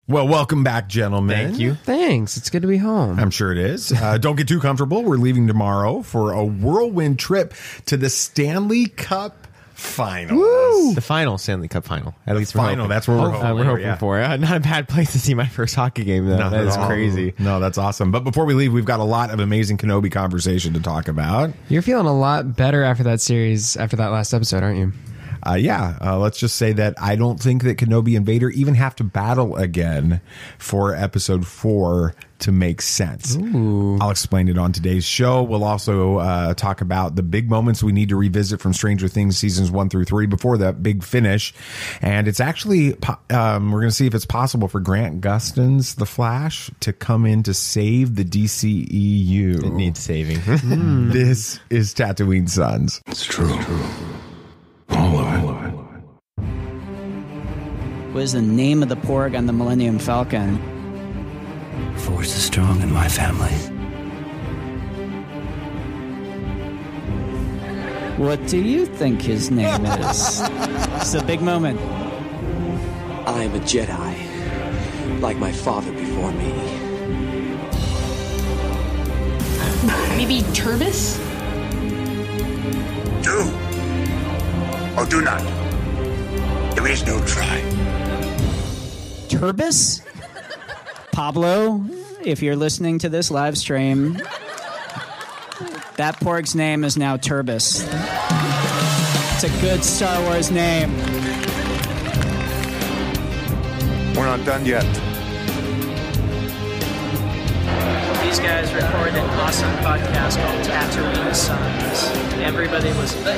Well, welcome back, gentlemen. Thank you. Thanks. It's good to be home. I'm sure it is. Don't get too comfortable. We're leaving tomorrow for a whirlwind trip to the Stanley Cup Finals. Woo! The final Stanley Cup final. At least Final. we're hoping. That's where we're hoping. We're hoping for. Not a bad place to see my first hockey game, though. Not that at is all. crazy. No, that's awesome. But before we leave, we've got a lot of amazing Kenobi conversation to talk about. You're feeling a lot better after that series, after that last episode, aren't you? Let's just say that I don't think that Kenobi and Vader even have to battle again for episode 4 to make sense. Ooh. I'll explain it on today's show. We'll also talk about the big moments we need to revisit from Stranger Things seasons 1 through 3 before that big finish. And it's actually, we're going to see if it's possible for Grant Gustin's The Flash to come in to save the DCEU. It needs saving. This is Tatooine Sons. It's true. All of it. What is the name of the Porg on the Millennium Falcon? Force is strong in my family. What do you think his name is? It's a big moment. I am a Jedi, like my father before me. Maybe Turbis? Do or do not. There is no try. Turbis? Pablo, if you're listening to this live stream, that Porg's name is now Turbis. It's a good Star Wars name. We're not done yet. These guys recorded an awesome podcast called Tatooine Sons. Everybody was lit.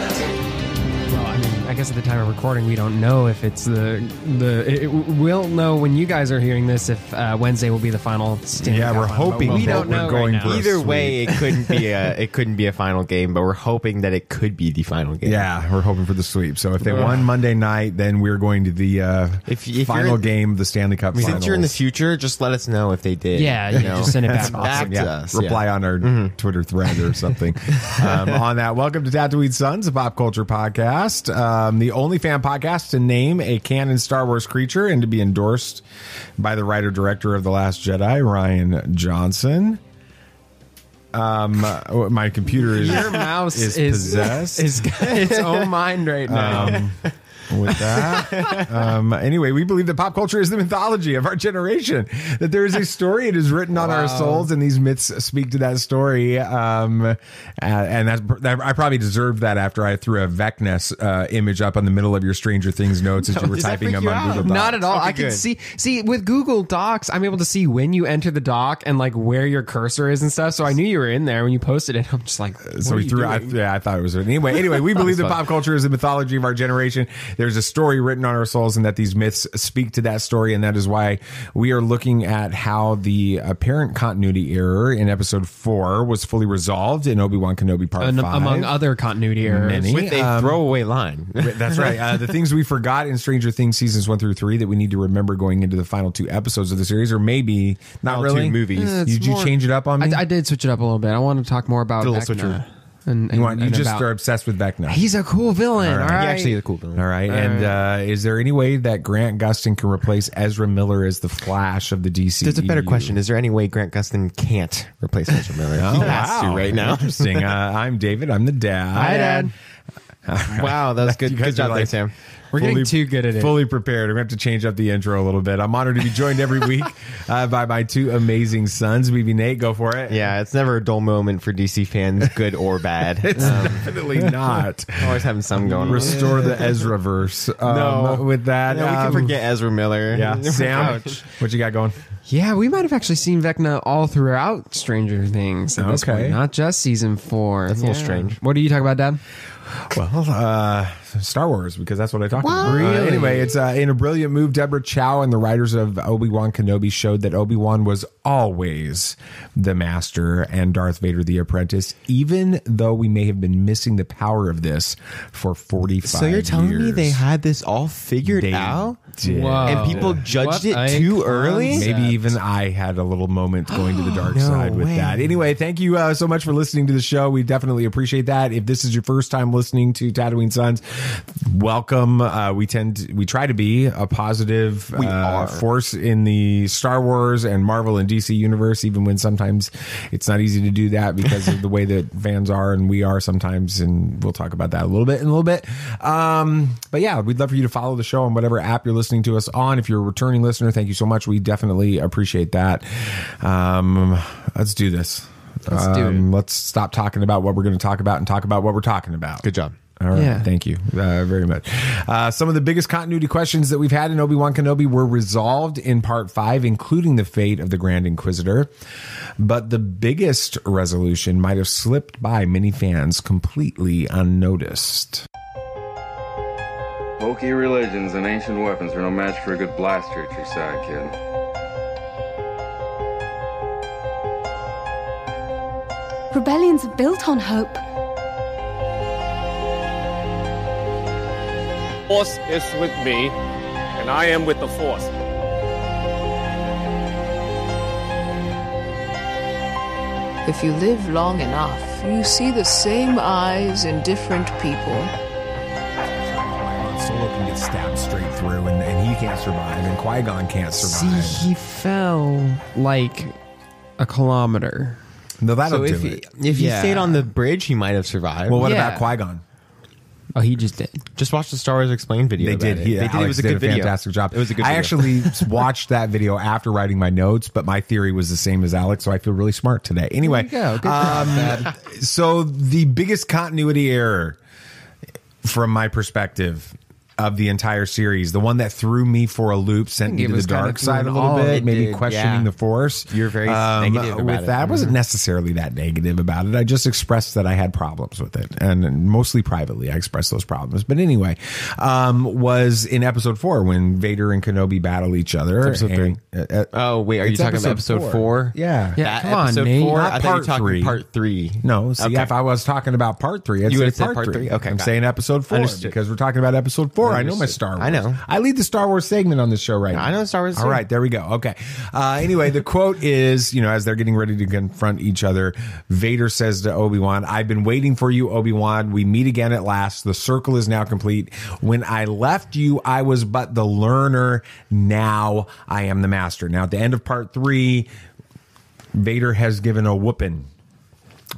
Well, I mean, I guess at the time of recording, we don't know if it's we'll know when you guys are hearing this if Wednesday will be the final Stanley Cup We're final, but hoping we that don't know we're going right now. for a Either sweep. way, it couldn't be a final game, but we're hoping that it could be the final game. Yeah, we're hoping for the sweep. So if they won Monday night, then we're going to the If final game of the Stanley Cup Finals. Since you're in the future, just let us know if they did. Yeah, you just send it back. Back to Yeah, us. reply on our Twitter thread or something. On that, welcome to Tatooine Sons, a pop culture podcast, the only fan podcast to name a canon Star Wars creature and to be endorsed by the writer-director of The Last Jedi, Rian Johnson. My computer is Your mouse is is possessed. Is got its own mind right now. With that, anyway, we believe that pop culture is the mythology of our generation. That there is a story; it is written on our souls, and these myths speak to that story. And I probably deserved that after I threw a Vecna image up on the middle of your Stranger Things notes as you were Does that typing freak them you on out? Google Docs. Not at all. Okay, I can good. see with Google Docs, I'm able to see when you enter the doc and like where your cursor is and stuff. So I knew you were in there when you posted it. I'm just like, So we threw. I thought it was anyway. We believe that fun. pop culture is the mythology of our generation. There's a story written on our souls, and that these myths speak to that story, and that is why we are looking at how the apparent continuity error in Episode 4 was fully resolved in Obi Wan Kenobi Part 5, among other continuity errors. Many. With a throwaway line. That's right. The things we forgot in Stranger Things seasons 1 through 3 that we need to remember going into the final 2 episodes of the series, or maybe not Final really 2 movies. Did you change it up on me? I did switch it up a little bit. I want to talk more about Did a little Vecna. switcheroo. And you just about- are obsessed with Vecna. He's a cool villain. All right. He actually is a cool villain. All right. And is there any way that Grant Gustin can replace Ezra Miller as the Flash of the DCEU? There's a better question. Is there any way Grant Gustin can't replace Ezra Miller? Oh, He has to right now. Interesting. I'm David. I'm the dad. Hi, Dad. Wow, that was good. You guys Good job are there, like Sam. We're getting too good at it. Fully prepared. We're going to have to change up the intro a little bit. I'm honored to be joined every week by my 2 amazing sons. BB Nate, go for it. Yeah, it's never a dull moment for DC fans, good or bad. It's definitely not. Always having some going on. Restore the Ezra verse. No. With that, No, we can forget Ezra Miller. Yeah, Sam, Ouch. what you got going? Yeah, we might have actually seen Vecna all throughout Stranger Things. At this Okay. point, not just season 4. That's a little strange. What are you talking about, Dad? Well, Star Wars, because that's what I talked about. Really? Anyway, it's in a brilliant move. Deborah Chow and the writers of Obi Wan Kenobi showed that Obi Wan was always the master and Darth Vader the apprentice, even though we may have been missing the power of this for 45 years. So you're telling me they had this all figured They out? did. Whoa. And people judged What it a too early? concept. Maybe even I had a little moment going to the dark No side with way. that. Anyway, thank you so much for listening to the show. We definitely appreciate that. If this is your first time listening to Tatooine Sons, welcome. We try to be a positive force in the Star Wars and Marvel and DC universe, even when sometimes it's not easy to do that because of the way that fans are and we are sometimes, and we'll talk about that a little bit in a little bit. But yeah, we'd love for you to follow the show on whatever app you're listening to us on. If you're a returning listener, thank you so much. We definitely appreciate that. Let's do this. Let's stop talking about what we're going to talk about and talk about what we're talking about. Good job. All right. Yeah. Thank you very much. Some of the biggest continuity questions that we've had in Obi Wan Kenobi were resolved in Part 5, including the fate of the Grand Inquisitor. But the biggest resolution might have slipped by many fans completely unnoticed. Wokey religions and ancient weapons are no match for a good blaster at your side, kid. Rebellions are built on hope. Force is with me, and I am with the Force. If you live long enough, you see the same eyes in different people. Solo can get stabbed straight through, and he can't survive, and Qui-Gon can't survive. See, he fell like a kilometer. No, that'll So do if it. he stayed on the bridge, he might have survived. Well, what Yeah. about Qui-Gon? Oh, he just did. Just watch the Star Wars Explained video. They about did. It. Yeah, They did. It Alex was a did good video. fantastic job. It was a good I video. actually watched that video after writing my notes, but my theory was the same as Alex, so I feel really smart today. Anyway, There you go. Good job, Dad. so the biggest continuity error from my perspective of the entire series, the one that threw me for a loop, sent me it to the was kinda dark side a thrown little all- bit, it maybe did, questioning yeah. the Force. You're very negative about with it. that. I wasn't necessarily that negative about it. I just expressed that I had problems with it, and mostly privately I expressed those problems. But anyway, was in episode 4 when Vader and Kenobi battle each other. Episode 3. Oh, wait, are you It's talking about episode episode 4? 4? Yeah. Yeah, That come on, episode Nate. 4? Not I thought you part were talking 3. part 3. No, see, Okay. if I was talking about part 3, I'd You say would've said part part 3. 3. Okay, I'm got saying it. episode 4 Understood. because we're talking about episode 4. I know my Understood. Star Wars. I know. I lead the Star Wars segment on this show right now. I know Star Wars All too. right, there we go. Okay. Anyway, the quote is, as they're getting ready to confront each other, Vader says to Obi-Wan, "I've been waiting for you, Obi-Wan. We meet again at last. The circle is now complete. When I left you, I was but the learner. Now I am the master." Now, at the end of part 3, Vader has given a whooping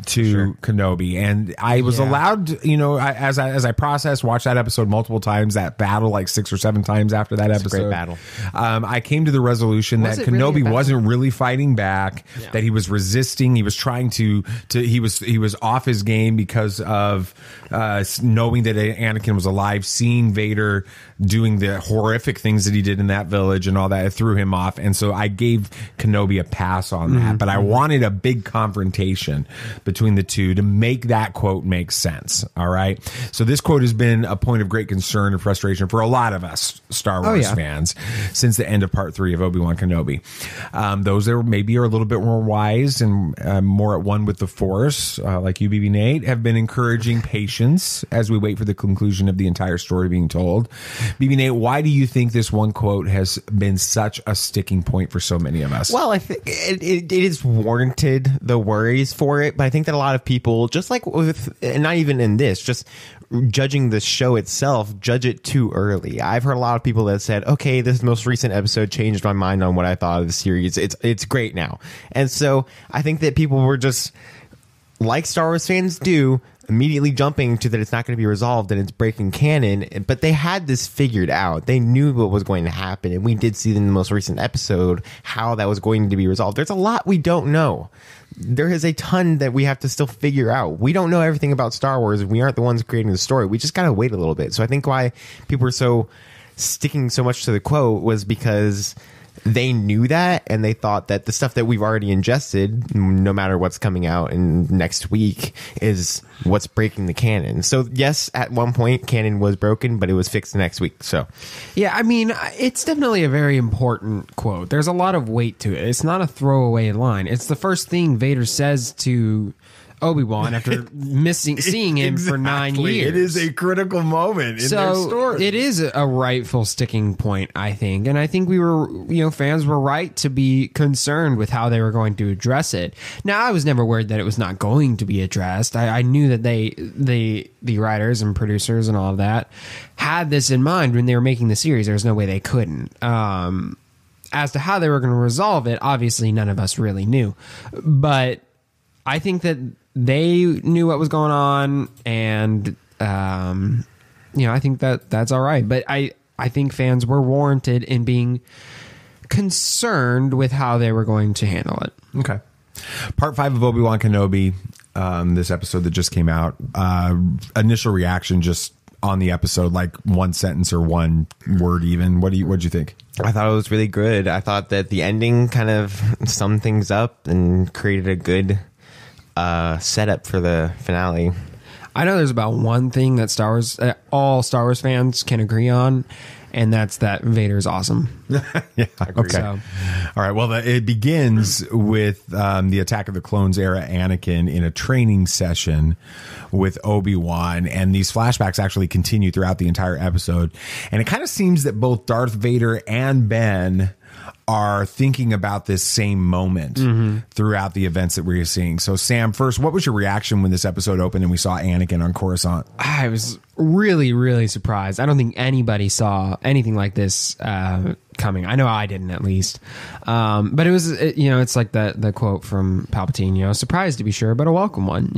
to Kenobi, and I was allowed to, as I watched that episode multiple times, that battle like 6 or 7 times after that episode. a great battle. I came to the resolution Was that it really a Kenobi battle? wasn't really fighting back, that he was resisting, he was trying to he was off his game because of knowing that Anakin was alive, seeing Vader doing the horrific things that he did in that village and all that. It threw him off, and so I gave Kenobi a pass on that, but I wanted a big confrontation between the two to make that quote make sense. All right. So this quote has been a point of great concern and frustration for a lot of us Star Wars fans since the end of part 3 of Obi-Wan Kenobi. Those that maybe are a little bit more wise and more at one with the Force, like you, BB Nate, have been encouraging patience as we wait for the conclusion of the entire story being told. BB Nate, why do you think this one quote has been such a sticking point for so many of us? Well, I think it is warranted, the worries for it, but I think that a lot of people, just like with, and not even in this, just judging the show itself, judge it too early. I've heard a lot of people that said, okay, this most recent episode changed my mind on what I thought of the series. It's great now. And so I think that people were just, like Star Wars fans do, immediately jumping to that it's not going to be resolved and it's breaking canon, but they had this figured out. They knew what was going to happen, and we did see in the most recent episode how that was going to be resolved. There's a lot we don't know. There is a ton that we have to still figure out. We don't know everything about Star Wars. We aren't the ones creating the story. We just got to wait a little bit. So I think why people were so sticking so much to the quote was because they knew that, and they thought that the stuff that we've already ingested, no matter what's coming out in next week, is what's breaking the canon. So yes, at one point canon was broken, but it was fixed next week. So yeah, I mean, it's definitely a very important quote. There's a lot of weight to it. It's not a throwaway line. It's the first thing Vader says to Obi-Wan after seeing him for 9 years. It is a critical moment in their story. It is a rightful sticking point, I think. And I think we were, fans were right to be concerned with how they were going to address it. Now, I was never worried that it was not going to be addressed. I knew that the writers and producers and all of that had this in mind when they were making the series. There was no way they couldn't. As to how they were going to resolve it, obviously none of us really knew. But I think that they knew what was going on, and I think that's all right. But I think fans were warranted in being concerned with how they were going to handle it. Okay. Part 5 of Obi Wan Kenobi, this episode that just came out. Initial reaction just on the episode, like one sentence or one word even. What'd you think? I thought it was really good. I thought that the ending kind of summed things up and created a good setup for the finale. I know there's about one thing that all Star Wars fans can agree on, and that's that Vader's awesome. Yeah. Okay. So. All right. Well, it begins with the Attack of the Clones era Anakin in a training session with Obi-Wan, and these flashbacks actually continue throughout the entire episode. And it kind of seems that both Darth Vader and Ben are thinking about this same moment throughout the events that we're seeing. So, Sam, first, what was your reaction when this episode opened and we saw Anakin on Coruscant? I was really, really surprised. I don't think anybody saw anything like this coming. I know I didn't, at least. But it was, it's like the quote from Palpatine, surprised to be sure, but a welcome one,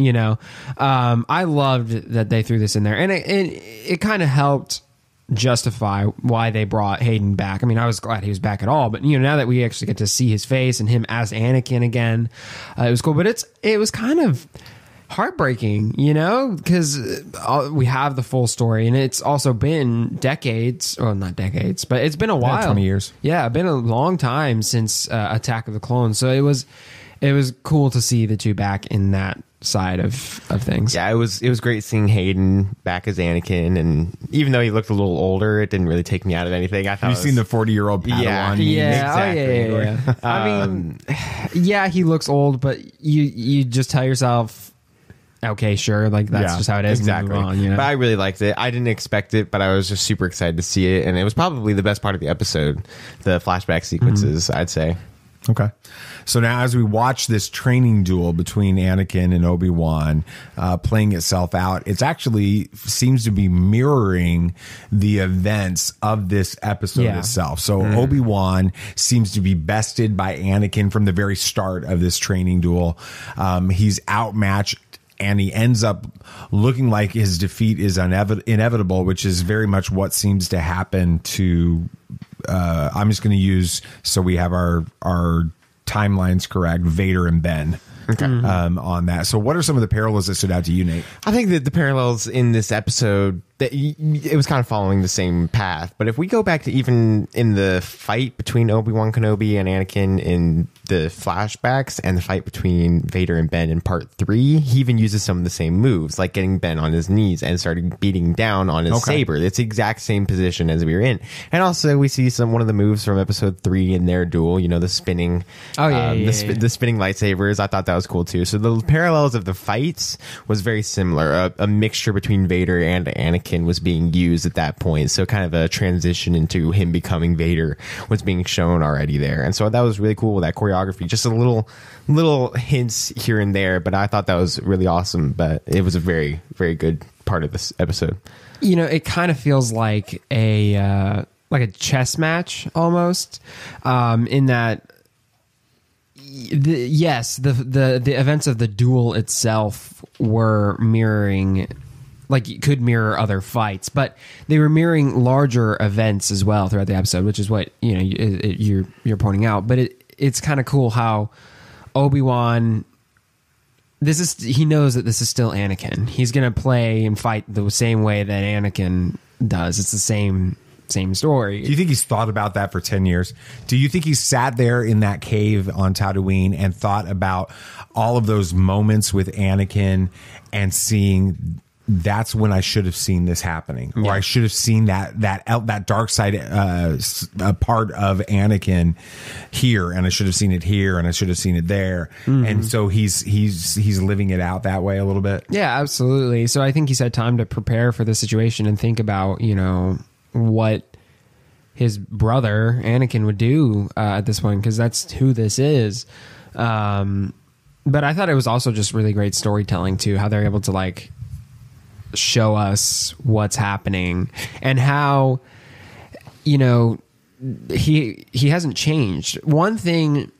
I loved that they threw this in there. And it kind of helped justify why they brought Hayden back. I mean, I was glad he was back at all, but now that we actually get to see his face and him as Anakin again, it was cool. But it was kind of heartbreaking, because we have the full story, and it's also been decades, well, not decades, but it's been a while. 20 years. Yeah, been a long time since Attack of the Clones. So it was cool to see the two back in that side of things. Yeah, it was great seeing Hayden back as Anakin, and even though he looked a little older, it didn't really take me out of anything. I thought you've seen the 40-year-old Padawan. Yeah, exactly. Yeah. I mean, yeah, he looks old, but you just tell yourself, okay, sure, like that's just how it is. Exactly. And move on, But I really liked it. I didn't expect it, but I was just super excited to see it, and it was probably the best part of the episode, the flashback sequences, I'd say. Okay. So now as we watch this training duel between Anakin and Obi-Wan playing itself out, it actually seems to be mirroring the events of this episode itself. So Obi-Wan seems to be bested by Anakin from the very start of this training duel. He's outmatched, and he ends up looking like his defeat is inevitable, which is very much what seems to happen to I'm just going to use, so we have our timelines correct, Vader and Ben. Okay. On that. So what are some of the parallels that stood out to you, Nate? I think that the parallels in this episode, that it was kind of following the same path. But if we go back to even in the fight between Obi-Wan Kenobi and Anakin in the flashbacks, and the fight between Vader and Ben in part 3, he even uses some of the same moves, like getting Ben on his knees and started beating down on his saber. It's the exact same position as we were in. And also we see one of the moves from episode 3 in their duel, the spinning, the spinning lightsabers. I thought that was cool too. So the parallels of the fights was very similar. A mixture between Vader and Anakin was being used at that point. So kind of a transition into him becoming Vader was being shown already there. And so that was really cool with that choreography. Just a little hints here and there, but I thought that was really awesome. But it was a very, very good part of this episode. It kind of feels like a chess match almost, in that the events of the duel itself were mirroring, like you could mirror other fights, but they were mirroring larger events as well throughout the episode, which is what you're pointing out. But it's kind of cool how Obi-Wan, he knows that this is still Anakin. He's gonna play and fight the same way that Anakin does. It's the same story. Do you think he's thought about that for 10 years? Do you think he sat there in that cave on Tatooine and thought about all of those moments with Anakin and seeing that's when I should have seen this happening, or I should have seen that dark side part of Anakin here, and I should have seen it here, and I should have seen it there. And so he's living it out that way a little bit. Yeah, absolutely. So I think he's had time to prepare for the situation and think about, you know, what his brother Anakin would do at this point, because that's who this is. But I thought it was also just really great storytelling too, how they're able to like show us what's happening and how, you know, he hasn't changed. One thing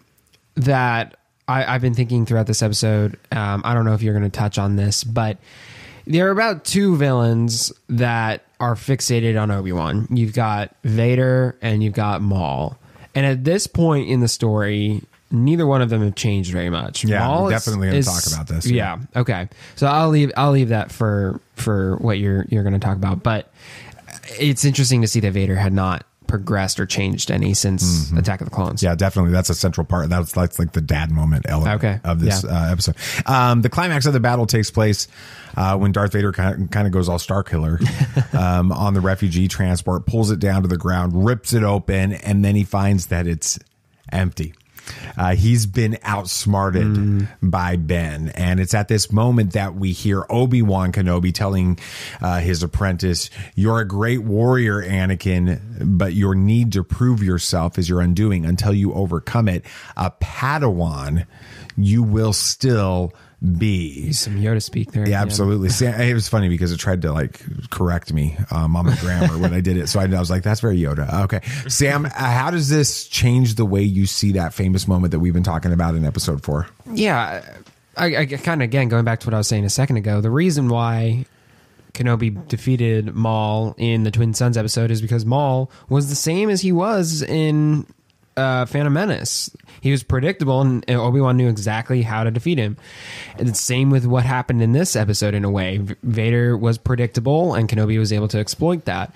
that I've been thinking throughout this episode, I don't know if you're going to touch on this, but there are about two villains that are fixated on Obi-Wan. You've got Vader and you've got Maul. And at this point in the story, neither one of them have changed very much. Yeah, Maul we're definitely going to talk about this. Yeah. Okay. So I'll leave that for what you're going to talk about. But it's interesting to see that Vader had not progressed or changed any since Attack of the Clones. Yeah, definitely. That's a central part. That's like the dad moment element of this episode. The climax of the battle takes place when Darth Vader kind of goes all Star Killer on the refugee transport, pulls it down to the ground, rips it open, and then he finds that it's empty. He's been outsmarted by Ben, and it's at this moment that we hear Obi Wan Kenobi telling his apprentice, "You're a great warrior, Anakin, but your need to prove yourself is your undoing. Until you overcome it, a Padawan you will still be." Some Yoda speak there. Yeah, absolutely. It was funny because it tried to like correct me on my grammar when I did it. So I was like, that's very Yoda. Okay. Sam, how does this change the way you see that famous moment that we've been talking about in episode 4? Yeah. I kind of, again, going back to what I was saying a second ago, the reason why Kenobi defeated Maul in the Twin Sons episode is because Maul was the same as he was in Phantom Menace. He was predictable, and Obi-Wan knew exactly how to defeat him. And the same with what happened in this episode in a way. Vader was predictable, and Kenobi was able to exploit that.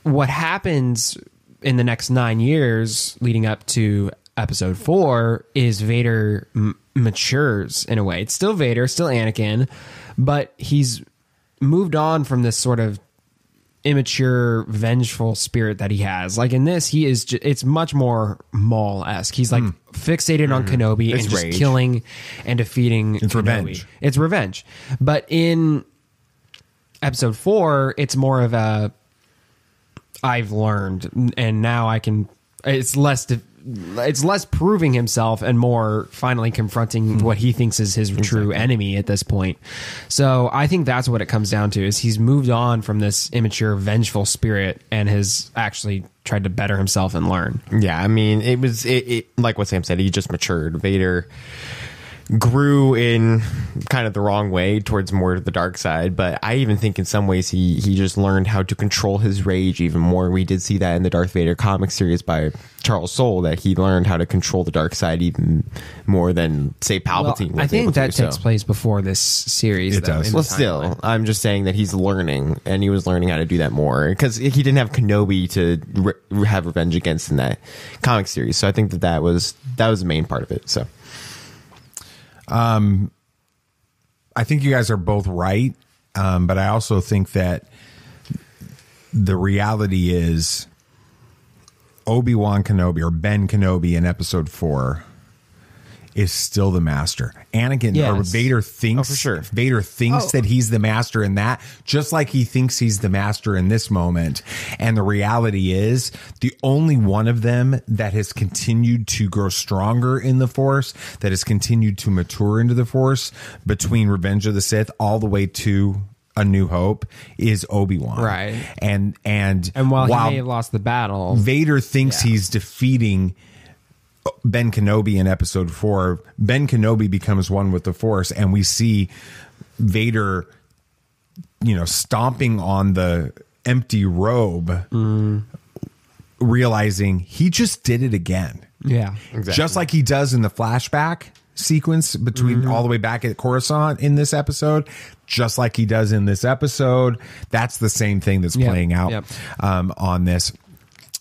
What happens in the next 9 years leading up to episode 4 is Vader matures in a way. It's still Vader, still Anakin, but he's moved on from this sort of immature, vengeful spirit that he has. Like in this, he is it's much more Maul-esque. He's like fixated on Kenobi and just killing and defeating It's Kenobi. revenge. It's revenge. But in episode 4, it's more of a I've learned, and now I can. It's less proving himself and more finally confronting what he thinks is his true enemy at this point. So I think that's what it comes down to, is he's moved on from this immature, vengeful spirit and has actually tried to better himself and learn. Yeah, I mean, it was like what Sam said, he just matured. Vader grew in kind of the wrong way towards more of the dark side, but I even think in some ways he just learned how to control his rage even more. We did see that in the Darth Vader comic series by Charles Soule, that he learned how to control the dark side even more than, say, Palpatine was. I think able that to, takes place before this series. It does. Well, still, I'm just saying that he's learning, and he was learning how to do that more because he didn't have Kenobi to have revenge against in that comic series. So I think that was the main part of it. So. I think you guys are both right, but I also think that the reality is Obi-Wan Kenobi, or Ben Kenobi in episode 4, is still the master. Anakin or Vader thinks, for sure. Vader thinks that he's the master in that, just like he thinks he's the master in this moment. And the reality is the only one of them that has continued to grow stronger in the Force, that has continued to mature into the Force between Revenge of the Sith all the way to A New Hope, is Obi-Wan. Right. And while he may have lost the battle, Vader thinks he's defeating Ben Kenobi in episode 4. Ben Kenobi becomes one with the Force, and we see Vader, stomping on the empty robe, realizing he just did it again. Yeah, exactly. Just like he does in the flashback sequence between all the way back at Coruscant in this episode, just like he does in this episode. That's the same thing that's playing out on this.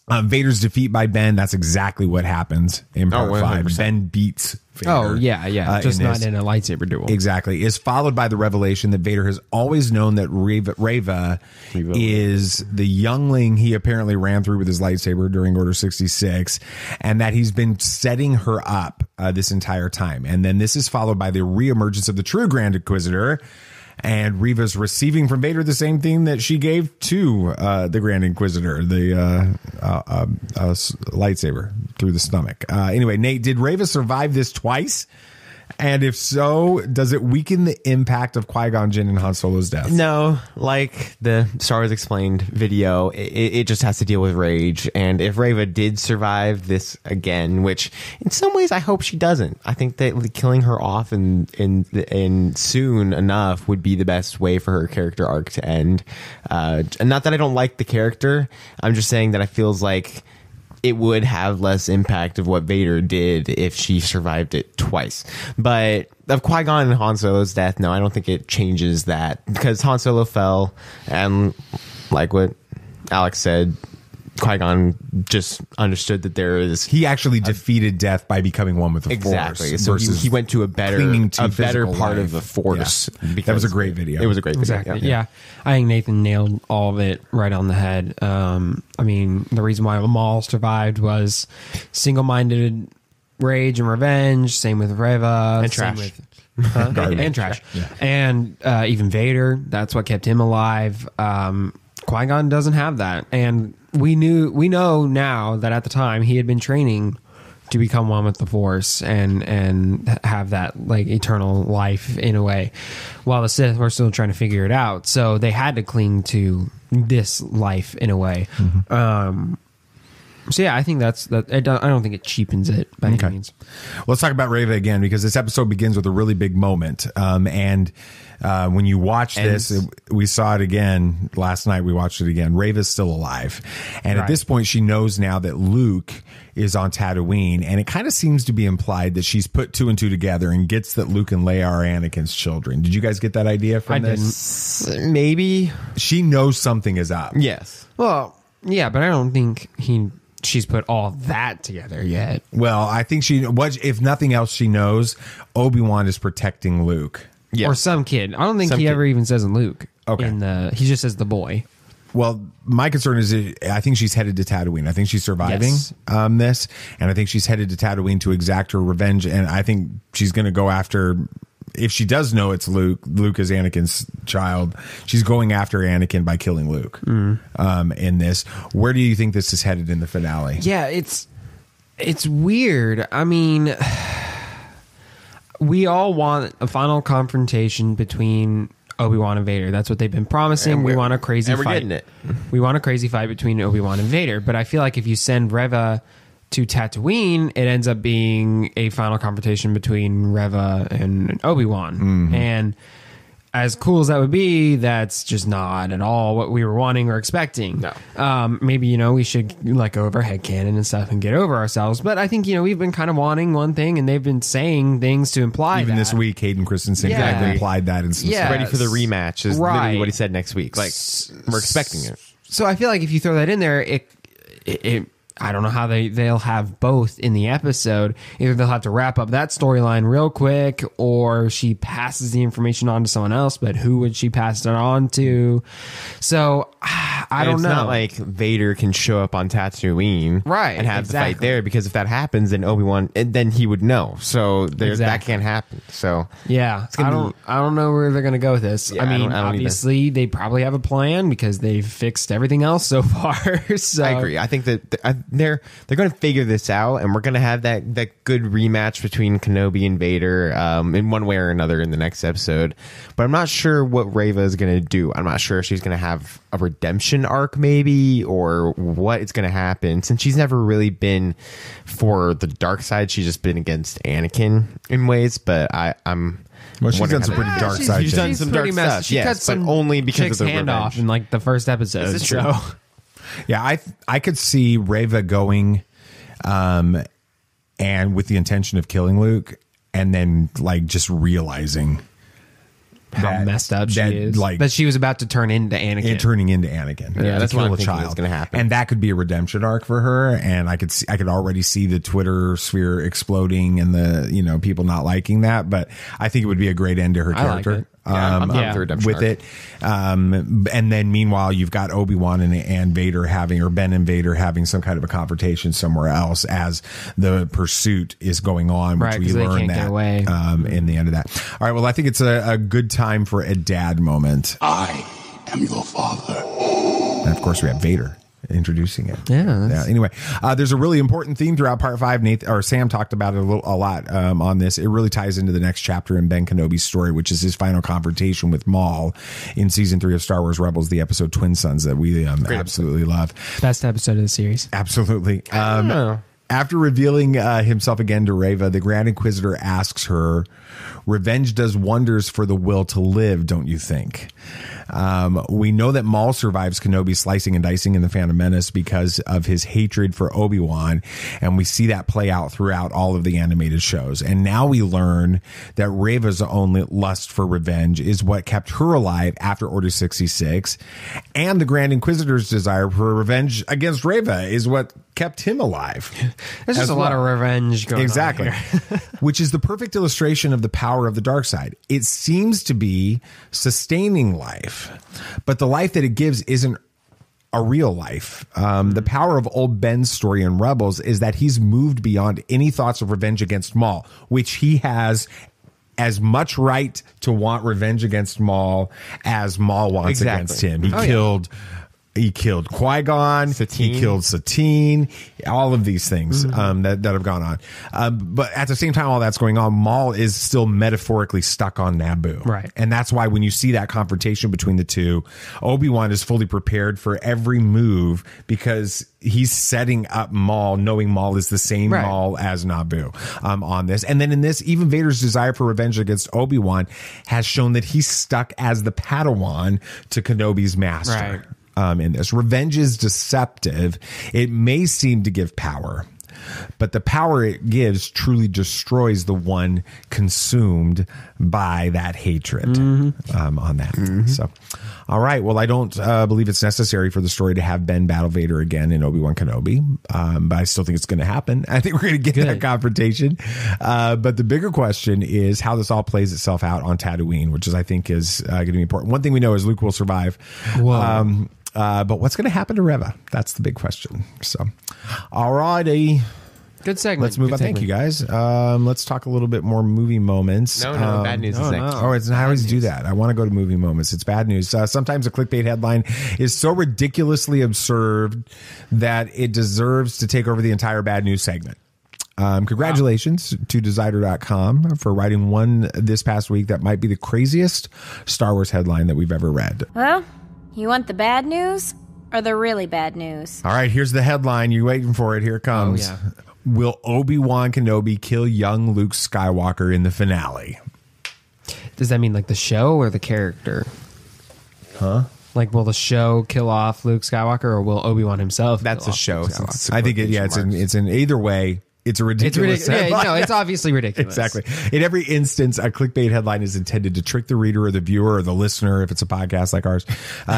Vader's defeat by Ben, that's exactly what happens in part 5. 100%. Ben beats Vader. Oh, yeah. Just not in a lightsaber duel. Exactly. Is followed by the revelation that Vader has always known that Reva is the youngling he apparently ran through with his lightsaber during Order 66, and that he's been setting her up this entire time. And then this is followed by the reemergence of the true Grand Inquisitor, and Reva's receiving from Vader the same thing that she gave to the Grand Inquisitor, the lightsaber through the stomach. Anyway, Nate, did Reva survive this twice? And if so, does it weaken the impact of Qui-Gon Jinn and Han Solo's death? No, like the Star Wars Explained video, it just has to deal with rage. And if Reva did survive this again, which in some ways I hope she doesn't, I think that killing her off in soon enough would be the best way for her character arc to end. And not that I don't like the character, I'm just saying that I feels like it would have less impact of what Vader did if she survived it twice. But of Qui-Gon and Han Solo's death, no, I don't think it changes that, because Han Solo fell, and like what Alex said, Qui-Gon just understood that there is... He actually defeated death by becoming one with the exactly. Force. So he went to a better part of the Force. Yeah. That was a great video. It was a great video. Exactly. Yeah. I think Nathan nailed all of it right on the head. I mean, the reason why Maul survived was single-minded rage and revenge. Same with Reva. And trash. And trash. Yeah. And even Vader. That's what kept him alive. Qui-Gon doesn't have that. And we know now that at the time he had been training to become one with the Force and have that like eternal life in a way, while the Sith were still trying to figure it out. So they had to cling to this life in a way. Mm-hmm. So yeah, I think I don't think it cheapens it by any means. Well, let's talk about Reva again, because this episode begins with a really big moment. When you watch this, we saw it again last night. We watched it again. Reva's still alive. And at this point, she knows now that Luke is on Tatooine. And it kind of seems to be implied that she's put 2 and 2 together and gets that Luke and Leia are Anakin's children. Did you guys get that idea from this? Didn't. Maybe. She knows something is up. Yes. Well, yeah, but I don't think she's put all that together yet. Well, I think if nothing else, she knows Obi Wan is protecting Luke. Yes. Or some kid. I don't think he ever even says Luke. Okay. He just says the boy. Well, my concern is I think she's headed to Tatooine. I think she's surviving this, and I think she's headed to Tatooine to exact her revenge, and I think she's going to go after... If she does know it's Luke is Anakin's child, she's going after Anakin by killing Luke in this. Where do you think this is headed in the finale? Yeah, it's weird. I mean, we all want a final confrontation between Obi-Wan and Vader. That's what they've been promising. We want a crazy fight. We're getting it. We want a crazy fight between Obi-Wan and Vader. But I feel like if you send Reva to Tatooine, it ends up being a final confrontation between Reva and Obi-Wan. Mm-hmm. And as cool as that would be, that's just not at all what we were wanting or expecting. No. Maybe, we should let go of our headcanon and stuff and get over ourselves. But I think, we've been kind of wanting one thing, and they've been saying things to imply Even that. this week, Hayden Christensen implied that in some stuff. Ready for the rematch is literally what he said next week. Like, we're expecting it. So I feel like if you throw that in there, it I don't know how they'll have both in the episode. Either they'll have to wrap up that storyline real quick, or she passes the information on to someone else, but who would she pass it on to? So I don't know. It's not like Vader can show up on Tatooine and have the fight there, because if that happens, then Obi-Wan, then he would know. So that can't happen. So yeah, I don't know where they're going to go with this. Yeah, I mean, I don't obviously either. They probably have a plan because they've fixed everything else so far. So I agree. I think that they're going to figure this out, and we're going to have that good rematch between Kenobi and Vader in one way or another in the next episode. But I'm not sure what Reva is going to do. I'm not sure if she's going to have a redemption arc maybe, or what is going to happen, since she's never really been for the dark side. She's just been against Anakin in ways. But I'm well, she's done some pretty dark side. She's done some dark stuff. She cut some but only because of the hand revenge. off in like the first episode. This is true. So. Yeah, I could see Reva going and with the intention of killing Luke, and then like just realizing how messed up she is. Like, that she was about to turn into Anakin. Turning into Anakin. Yeah, that's kill what I'm a thinking child. is going to happen. And that could be a redemption arc for her. And I could already see the Twitter sphere exploding and the, people not liking that. But I think it would be a great end to her character. Like it. I'm for redemption with arc. it. And then meanwhile, you've got Obi-Wan and Vader Ben and Vader having some kind of a confrontation somewhere else as the pursuit is going on, which Right, we 'cause they learn can't get away. in the end of that. All right. Well, I think it's a good time for a dad moment. I am your father. And of course, we have Vader introducing it. Yeah. Anyway, there's a really important theme throughout Part 5. Sam talked about it a lot on this. It really ties into the next chapter in Ben Kenobi's story, which is his final confrontation with Maul in season 3 of Star Wars Rebels, the episode Twin Sons that we absolutely love. Best episode of the series. Absolutely. After revealing himself again to Reva, the Grand Inquisitor asks her, "Revenge does wonders for the will to live, don't you think?" We know that Maul survives Kenobi's slicing and dicing in The Phantom Menace because of his hatred for Obi-Wan, and we see that play out throughout all of the animated shows. And now we learn that Reva's only lust for revenge is what kept her alive after Order 66, and the Grand Inquisitor's desire for revenge against Reva is what kept him alive. There's just a lot of revenge going on here. Which is the perfect illustration of the power of the dark side. It seems to be sustaining life, but the life that it gives isn't a real life. The power of old Ben's story in Rebels is that he's moved beyond any thoughts of revenge against Maul, which he has as much right to want revenge against Maul as Maul wants against him. He killed Qui-Gon, he killed Satine, all of these things that have gone on. But at the same time, all that's going on, Maul is still metaphorically stuck on Naboo. Right. And that's why when you see that confrontation between the two, Obi-Wan is fully prepared for every move because he's setting up Maul, knowing Maul is the same Maul as Naboo on this. And then in this, even Vader's desire for revenge against Obi-Wan has shown that he's stuck as the Padawan to Kenobi's master. Right. In this. Revenge is deceptive. It may seem to give power, but the power it gives truly destroys the one consumed by that hatred on that. So, all right. Well, I don't believe it's necessary for the story to have Ben battle Vader again in Obi Wan Kenobi, but I still think it's going to happen. I think we're going to get that confrontation. But the bigger question is how this all plays itself out on Tatooine, which is, I think, is going to be important. One thing we know is Luke will survive. But what's going to happen to Reva? That's the big question. So, all righty. Good segment. Let's move on. Thank you, guys. Let's talk a little bit more movie moments. No, bad news is next. Oh, I always do that. I want to go to movie moments. It's bad news. Sometimes a clickbait headline is so ridiculously absurd that it deserves to take over the entire bad news segment. Congratulations to Decider.com for writing one this past week that might be the craziest Star Wars headline that we've ever read. Well, you want the bad news or the really bad news? All right, here's the headline. You're waiting for it. Here it comes. Oh, yeah. Will Obi-Wan Kenobi kill young Luke Skywalker in the finale? Does that mean like the show or the character? Huh? Like, will the show kill off Luke Skywalker or will Obi-Wan himself? That's a show. I think it's an either way. It's a ridiculous headline. No, it's obviously ridiculous. Exactly. In every instance, a clickbait headline is intended to trick the reader or the viewer or the listener, if it's a podcast like ours,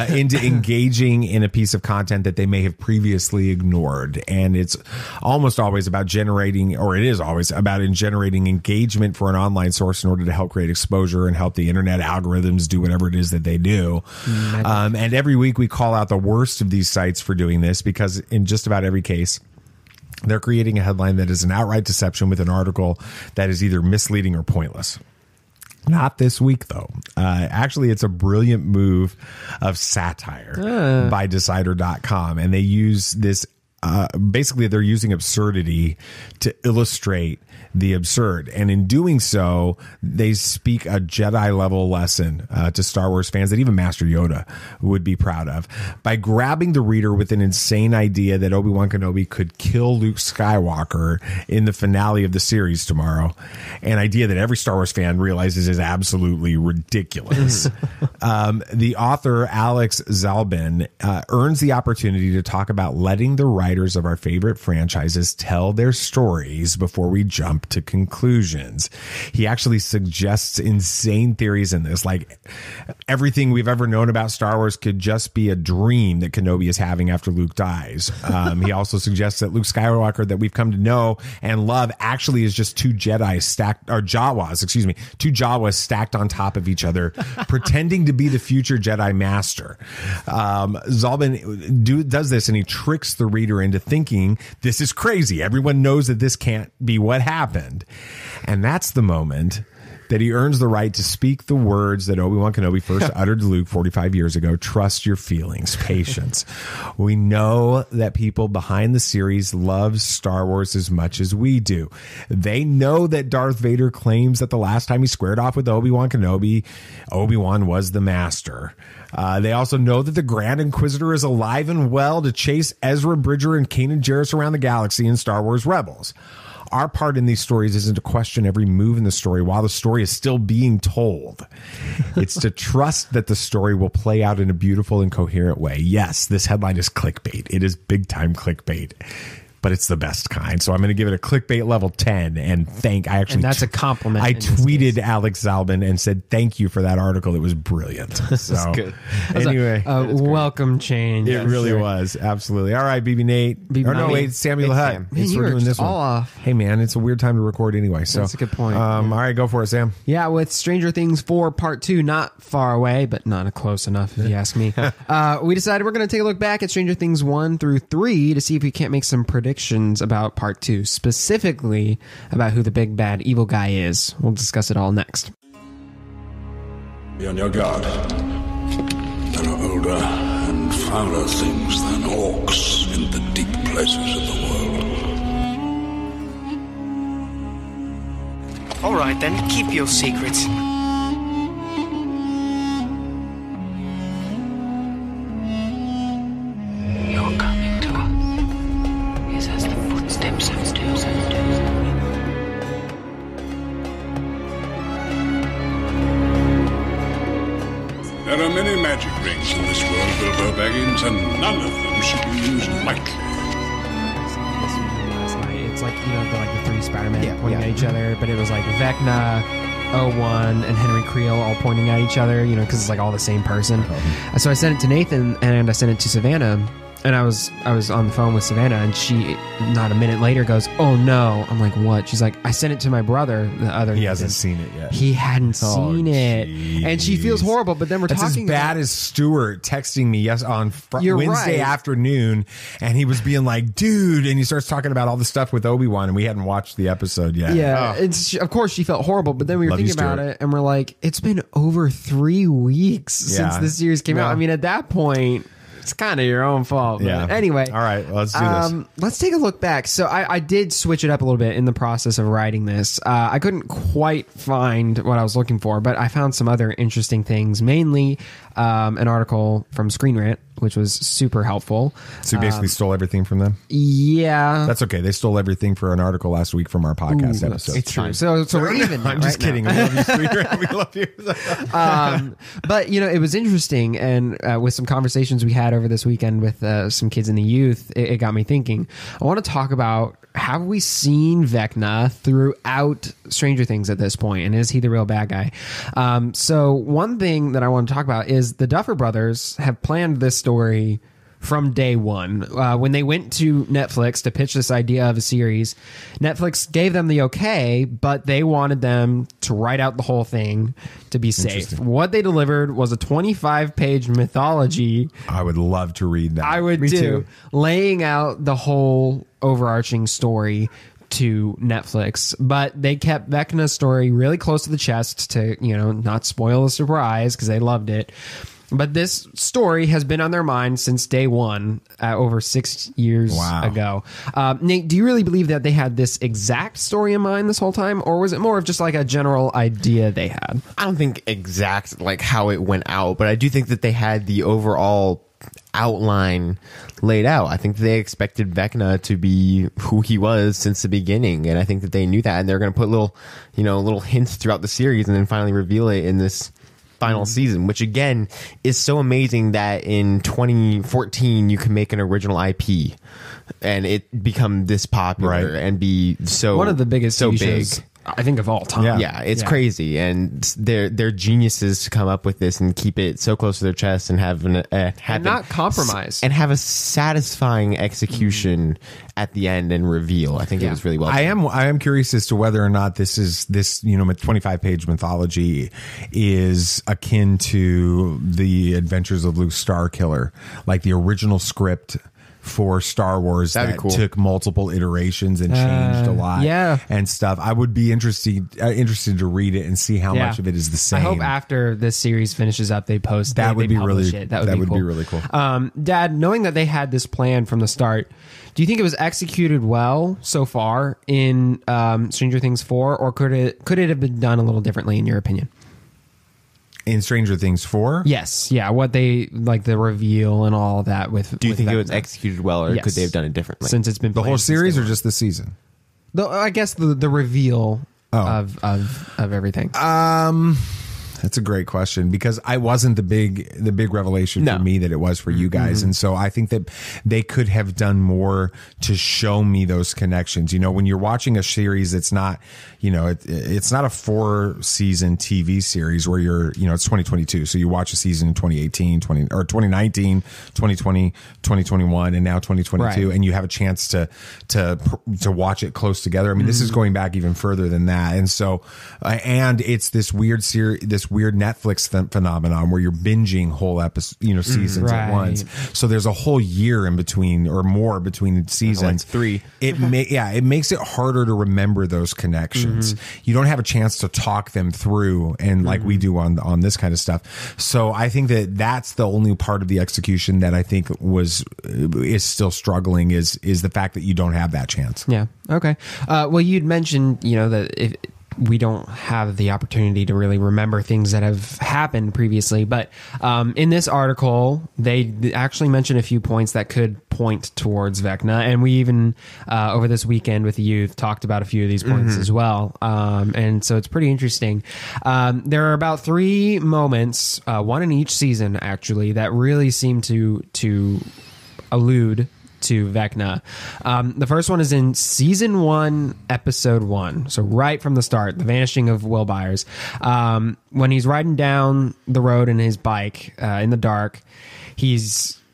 into engaging in a piece of content that they may have previously ignored. And it's almost always about generating engagement for an online source in order to help create exposure and help the internet algorithms do whatever it is that they do. And every week we call out the worst of these sites for doing this because in just about every case, they're creating a headline that is an outright deception with an article that is either misleading or pointless. Not this week, though. Actually, it's a brilliant move of satire by Decider.com. And they use this, basically, they're using absurdity to illustrate the absurd. And in doing so, they speak a Jedi level lesson to Star Wars fans that even Master Yoda would be proud of by grabbing the reader with an insane idea that Obi-Wan Kenobi could kill Luke Skywalker in the finale of the series tomorrow. An idea that every Star Wars fan realizes is absolutely ridiculous. The author, Alex Zalbin, earns the opportunity to talk about letting the writer writers of our favorite franchises tell their stories before we jump to conclusions. He actually suggests insane theories in this, like everything we've ever known about Star Wars could just be a dream that Kenobi is having after Luke dies. He also suggests that Luke Skywalker that we've come to know and love actually is just two Jawas stacked on top of each other, pretending to be the future Jedi Master. Zalben does this, and he tricks the reader into thinking this is crazy. Everyone knows that this can't be what happened. And that's the moment that he earns the right to speak the words that Obi Wan Kenobi first uttered to Luke 45 years ago. Trust your feelings, patience. We know that people behind the series love Star Wars as much as we do. They know that Darth Vader claims that the last time he squared off with Obi Wan Kenobi, Obi-Wan was the master. They also know that the Grand Inquisitor is alive and well to chase Ezra Bridger and Kanan Jarrus around the galaxy in Star Wars Rebels. Our part in these stories isn't to question every move in the story while the story is still being told. It's to trust that the story will play out in a beautiful and coherent way. Yes, this headline is clickbait. It is big time clickbait, but it's the best kind. So I'm going to give it a clickbait level 10 and that's a compliment. I tweeted Alex Zalben and said, thank you for that article. It was brilliant. So That's good. Anyway, welcome change. It really was. Absolutely. All right, BB Nate. Samuel Hutt. We're doing this one. All off. Hey man, it's a weird time to record anyway. So that's a good point. All right, go for it, Sam. Yeah, with Stranger Things 4 Part 2, not far away, but not close enough if you ask me. We decided we're going to take a look back at Stranger Things 1 through 3 to see if we can't make some predictions about Part 2, specifically about who the big bad evil guy is. We'll discuss it all next. Be on your guard. There are older and fouler things than orcs in the deep places of the world. All right, then, keep your secrets. You're coming to us. Is as the footsteps of doom. There are many magic rings in this world, Bilbo Baggins, and none of them should be used lightly. It's like, the three Spider-Man pointing at each other, but it was like Vecna, O1, and Henry Creel all pointing at each other, because it's like all the same person. So I sent it to Nathan, and I sent it to Savannah. And I was on the phone with Savannah, and she, not a minute later, goes, "Oh no!" I'm like, "What?" She's like, "I sent it to my brother." The other he hasn't seen it yet. He hadn't seen it, and she feels horrible. But then we're talking. It's as bad as Stuart texting me on Wednesday afternoon, and he was being like, "Dude," and he starts talking about all the stuff with Obi-Wan, and we hadn't watched the episode yet. Yeah, of course she felt horrible, but then we were thinking about it, and we're like, "It's been over 3 weeks since this series came out." I mean, at that point, it's kind of your own fault. But anyway. All right, let's do this. Let's take a look back. So I did switch it up a little bit in the process of writing this. I couldn't quite find what I was looking for, but I found some other interesting things, mainly an article from Screen Rant, which was super helpful. So you basically stole everything from them? Yeah. That's okay. They stole everything for an article last week from our podcast episode. It's true. So we're even. I'm just kidding. We love you, Screen Rant. We love you. But, it was interesting. And with some conversations we had over this weekend with some kids in the youth, it got me thinking. I want to talk about, have we seen Vecna throughout Stranger Things at this point, and is he the real bad guy? So one thing that I want to talk about is the Duffer Brothers have planned this story from day one. When they went to Netflix to pitch this idea of a series, Netflix gave them the okay, but they wanted them to write out the whole thing to be safe. What they delivered was a 25-page mythology. I would love to read that. I would too. Laying out the whole overarching story to Netflix, but they kept Vecna's story really close to the chest to, not spoil the surprise because they loved it. But this story has been on their mind since day one, over 6 years ago. Nate, do you really believe that they had this exact story in mind this whole time, or was it more of just like a general idea they had? I don't think exact like how it went out, but I do think that they had the overall outline laid out. I think they expected Vecna to be who he was since the beginning, and I think that they knew that, and they're going to put little hints throughout the series, and then finally reveal it in this final season, which again is so amazing that in 2014 you can make an original IP and it become this popular and be so one of the biggest so TV big. shows, I think, of all time. Yeah, it's crazy, and they're geniuses to come up with this and keep it so close to their chest and have not compromise and have a satisfying execution at the end and reveal. I think it was really well done. I am curious as to whether or not this 25-page mythology is akin to the Adventures of Luke Starkiller, like the original script for Star Wars that took multiple iterations and changed a lot and stuff. I would be interested to read it and see how much of it is the same. I hope after this series finishes up, they post that. Would be really it. That would be really cool. Dad, knowing that they had this plan from the start, do you think it was executed well so far in Stranger Things 4, or could it have been done a little differently in your opinion? In Stranger Things 4? Yes. Yeah. What they like the reveal and all that with. Do you think Vecna. it was executed well, or could they have done it differently? Since it's been the whole series or just the season? I guess the reveal of everything. That's a great question, because I wasn't the big revelation for me that it was for you guys. And so I think that they could have done more to show me those connections. When you're watching a series, it's not, it's not a 4-season TV series where it's 2022. So you watch a season in 2018, 2019, 2020, 2021, and now 2022. And you have a chance to watch it close together. I mean, this is going back even further than that. And so, and it's this weird Netflix phenomenon where you're binging whole episodes, seasons at once. So there's a whole year in between or more between seasons. Like 3. It makes it harder to remember those connections. You don't have a chance to talk them through, and like we do on this kind of stuff. So I think that's the only part of the execution that I think is still struggling is the fact that you don't have that chance. Yeah. Okay. Well, you'd mentioned that if we don't have the opportunity to really remember things that have happened previously. But in this article, they actually mention a few points that could point towards Vecna. And we even, over this weekend with the youth, talked about a few of these points as well. And so it's pretty interesting. There are about 3 moments, one in each season, actually, that really seem to allude to Vecna. The first one is in season 1, episode 1. So right from the start, the vanishing of Will Byers. When he's riding down the road in his bike in the dark,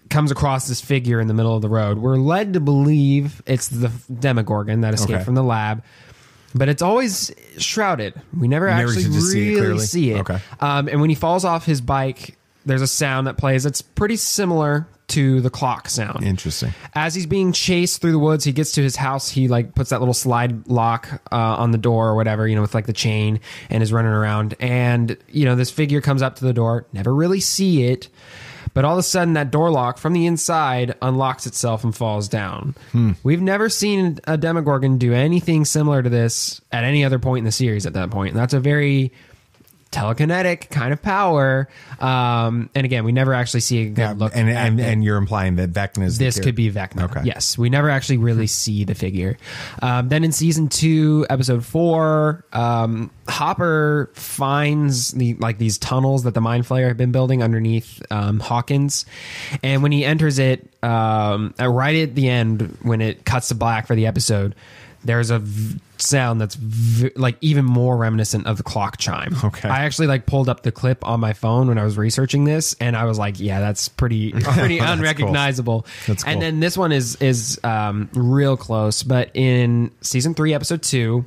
comes across this figure in the middle of the road. We're led to believe it's the Demogorgon that escaped from the lab, but it's always shrouded. We never actually really see it. Okay. And when he falls off his bike, there's a sound that plays that's pretty similar to the clock sound. Interesting. As he's being chased through the woods, he gets to his house. He puts that little slide lock on the door or whatever, with the chain, and is running around. And this figure comes up to the door. Never really see it, but all of a sudden that door lock from the inside unlocks itself and falls down. We've never seen a Demogorgon do anything similar to this at any other point in the series at that point. And that's a very telekinetic kind of power, and again, we never actually see a good look. And you're implying that Vecna is this could be Vecna. Okay. Yes, we never actually really see the figure. Then in season 2, episode 4, Hopper finds these tunnels that the Mind Flayer had been building underneath Hawkins, and when he enters it, right at the end when it cuts to black for the episode, there's a sound that's even more reminiscent of the clock chime. Okay. I actually pulled up the clip on my phone when I was researching this, and I was like, yeah, that's pretty unrecognizable. Cool. That's cool. And then this one is real close, but in season 3, episode 2,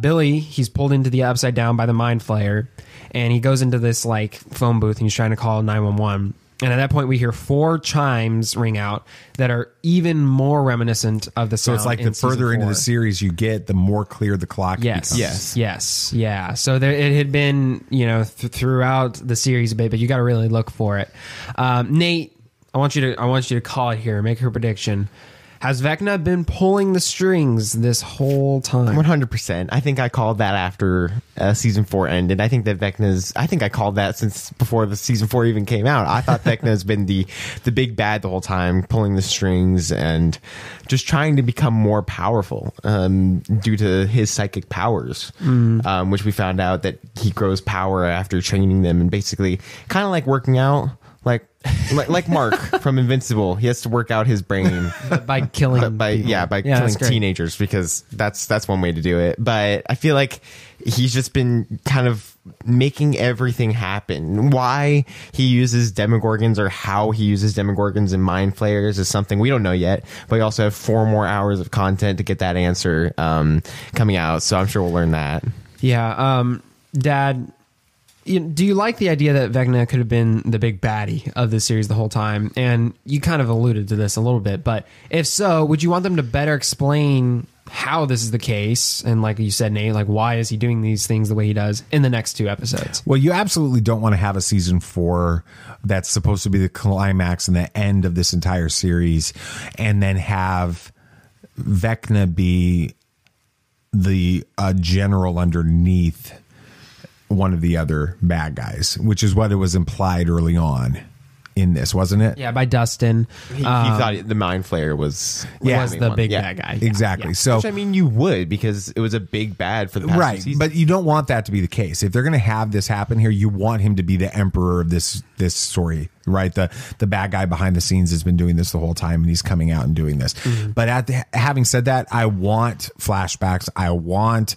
Billy, he's pulled into the Upside Down by the Mind Flayer, and he goes into this phone booth and he's trying to call 911. And at that point, we hear 4 chimes ring out that are even more reminiscent of the sound. So it's the further into the series you get, the more clear the clock becomes. Yes. Yeah. So it had been, throughout the series a bit, but you got to really look for it. Nate, I want you to call it here, make her prediction. Has Vecna been pulling the strings this whole time? 100%. I think I called that after season 4 ended. I think that I think I called that since before the season 4 even came out. I thought Vecna has been the big bad the whole time, pulling the strings and just trying to become more powerful due to his psychic powers, which we found out that he grows power after training them, and basically kind of like working out. Like Mark from Invincible. He has to work out his brain by killing killing teenagers, because that's one way to do it. But I feel like he's just been kind of making everything happen. Why he uses Demogorgons or how he uses Demogorgons and Mind Flayers is something we don't know yet. But we also have 4 more hours of content to get that answer coming out. So I'm sure we'll learn that. Yeah. Dad, do you like the idea that Vecna could have been the big baddie of this series the whole time? And you kind of alluded to this a little bit, but if so, would you want them to better explain how this is the case? And like you said, Nate, like why is he doing these things the way he does in the next 2 episodes? Well, you absolutely don't want to have a season 4 that's supposed to be the climax and the end of this entire series, and then have Vecna be the general underneath one of the other bad guys, which is what it was implied early on in this, wasn't it? Yeah, by Dustin. He thought the Mind Flayer was the big bad guy. Exactly. Yeah. So, which, I mean, you would, because it was a big bad for the past right, season. but you don't want that to be the case. If they're going to have this happen here, you want him to be the emperor of this story, right? The bad guy behind the scenes has been doing this the whole time, and he's coming out and doing this. Mm-hmm. But having said that, I want flashbacks. I want